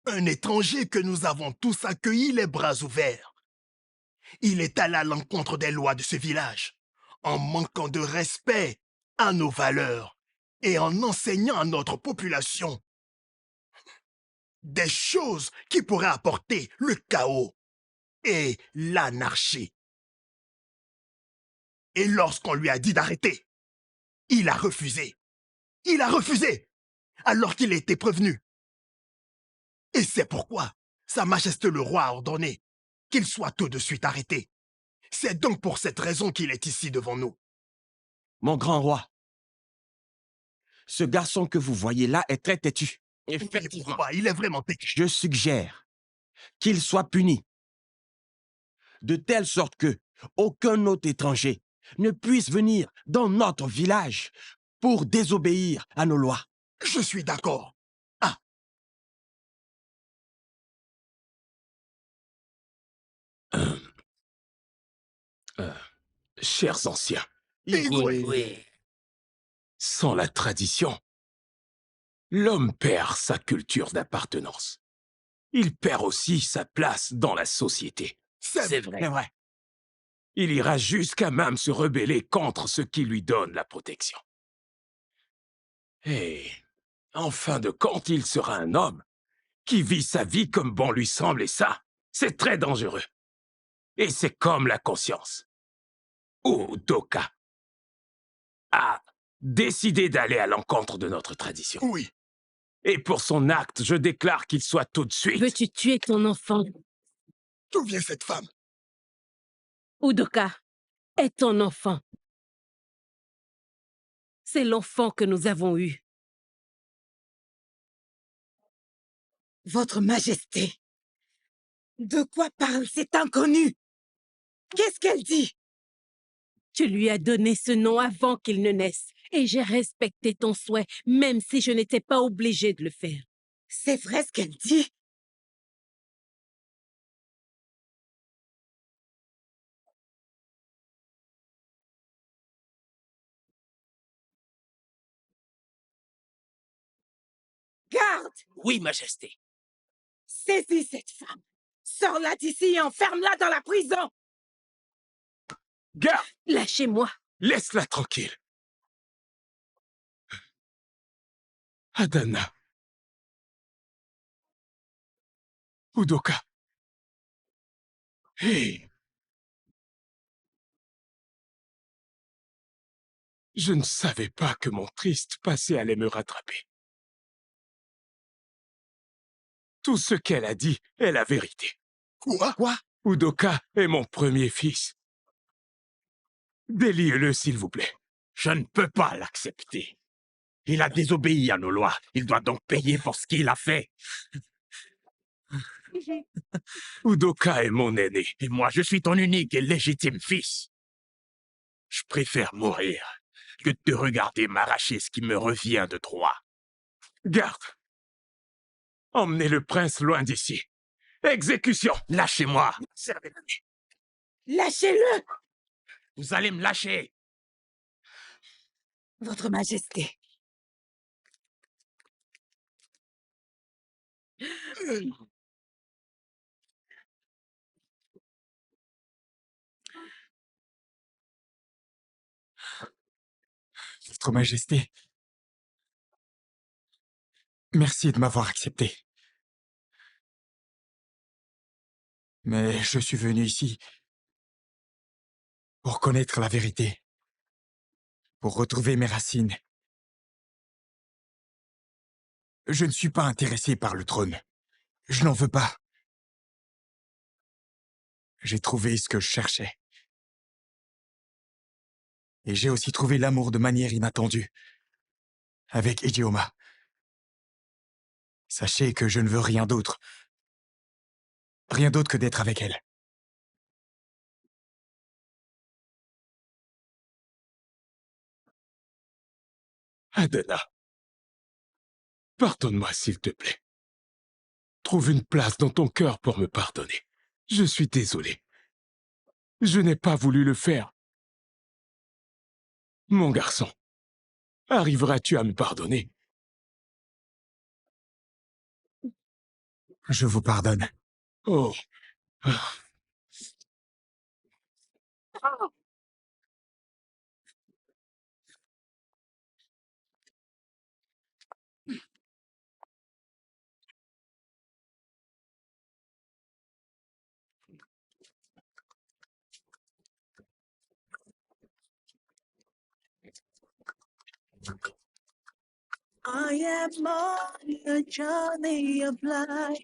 Un étranger que nous avons tous accueilli les bras ouverts. Il est allé à l'encontre des lois de ce village, en manquant de respect à nos valeurs et en enseignant à notre population des choses qui pourraient apporter le chaos et l'anarchie. Et lorsqu'on lui a dit d'arrêter, il a refusé. Il a refusé, alors qu'il était prévenu. Et c'est pourquoi Sa Majesté le Roi a ordonné qu'il soit tout de suite arrêté. C'est donc pour cette raison qu'il est ici devant nous. Mon grand roi, ce garçon que vous voyez là est très têtu. Effectivement. Il est vraiment têtu. Je suggère qu'il soit puni, de telle sorte que aucun autre étranger ne puisse venir dans notre village pour désobéir à nos lois. Je suis d'accord. Chers anciens, Oui. sans la tradition, l'homme perd sa culture d'appartenance. Il perd aussi sa place dans la société. C'est vrai. Il ira jusqu'à même se rebeller contre ce qui lui donne la protection. Et, en fin de compte, il sera un homme qui vit sa vie comme bon lui semble, et ça, c'est très dangereux. Et c'est comme la conscience. Udoka a décidé d'aller à l'encontre de notre tradition. Oui. Et pour son acte, je déclare qu'il soit tout de suite... Veux-tu tuer ton enfant? D'où vient cette femme? Udoka est ton enfant. C'est l'enfant que nous avons eu. Votre Majesté, de quoi parle cet inconnu? Qu'est-ce qu'elle dit? Tu lui as donné ce nom avant qu'il ne naisse. Et j'ai respecté ton souhait, même si je n'étais pas obligée de le faire. C'est vrai ce qu'elle dit? Garde! Oui, Majesté. Saisis cette femme! Sors-la d'ici et enferme-la dans la prison! Garde! Lâchez-moi! Laisse-la tranquille. Adana. Udoka. Hé! Je ne savais pas que mon triste passé allait me rattraper. Tout ce qu'elle a dit est la vérité. Quoi? Udoka est mon premier fils. Déliez-le, s'il vous plaît. Je ne peux pas l'accepter. Il a désobéi à nos lois. Il doit donc payer pour ce qu'il a fait. Udoka est mon aîné. Et moi, je suis ton unique et légitime fils. Je préfère mourir que de te regarder m'arracher ce qui me revient de droit. Garde! Emmenez le prince loin d'ici. Exécution! Lâchez-moi! Lâchez-le! Vous allez me lâcher! Votre Majesté. Votre Majesté. Merci de m'avoir accepté. Mais je suis venu ici pour connaître la vérité, pour retrouver mes racines. Je ne suis pas intéressé par le trône. Je n'en veux pas. J'ai trouvé ce que je cherchais. Et j'ai aussi trouvé l'amour de manière inattendue, avec Ijeoma. Sachez que je ne veux rien d'autre. Rien d'autre que d'être avec elle. Adana. Pardonne-moi, s'il te plaît. Trouve une place dans ton cœur pour me pardonner. Je suis désolé. Je n'ai pas voulu le faire. Mon garçon, arriveras-tu à me pardonner? Je vous pardonne. Oh. I am on a journey of life.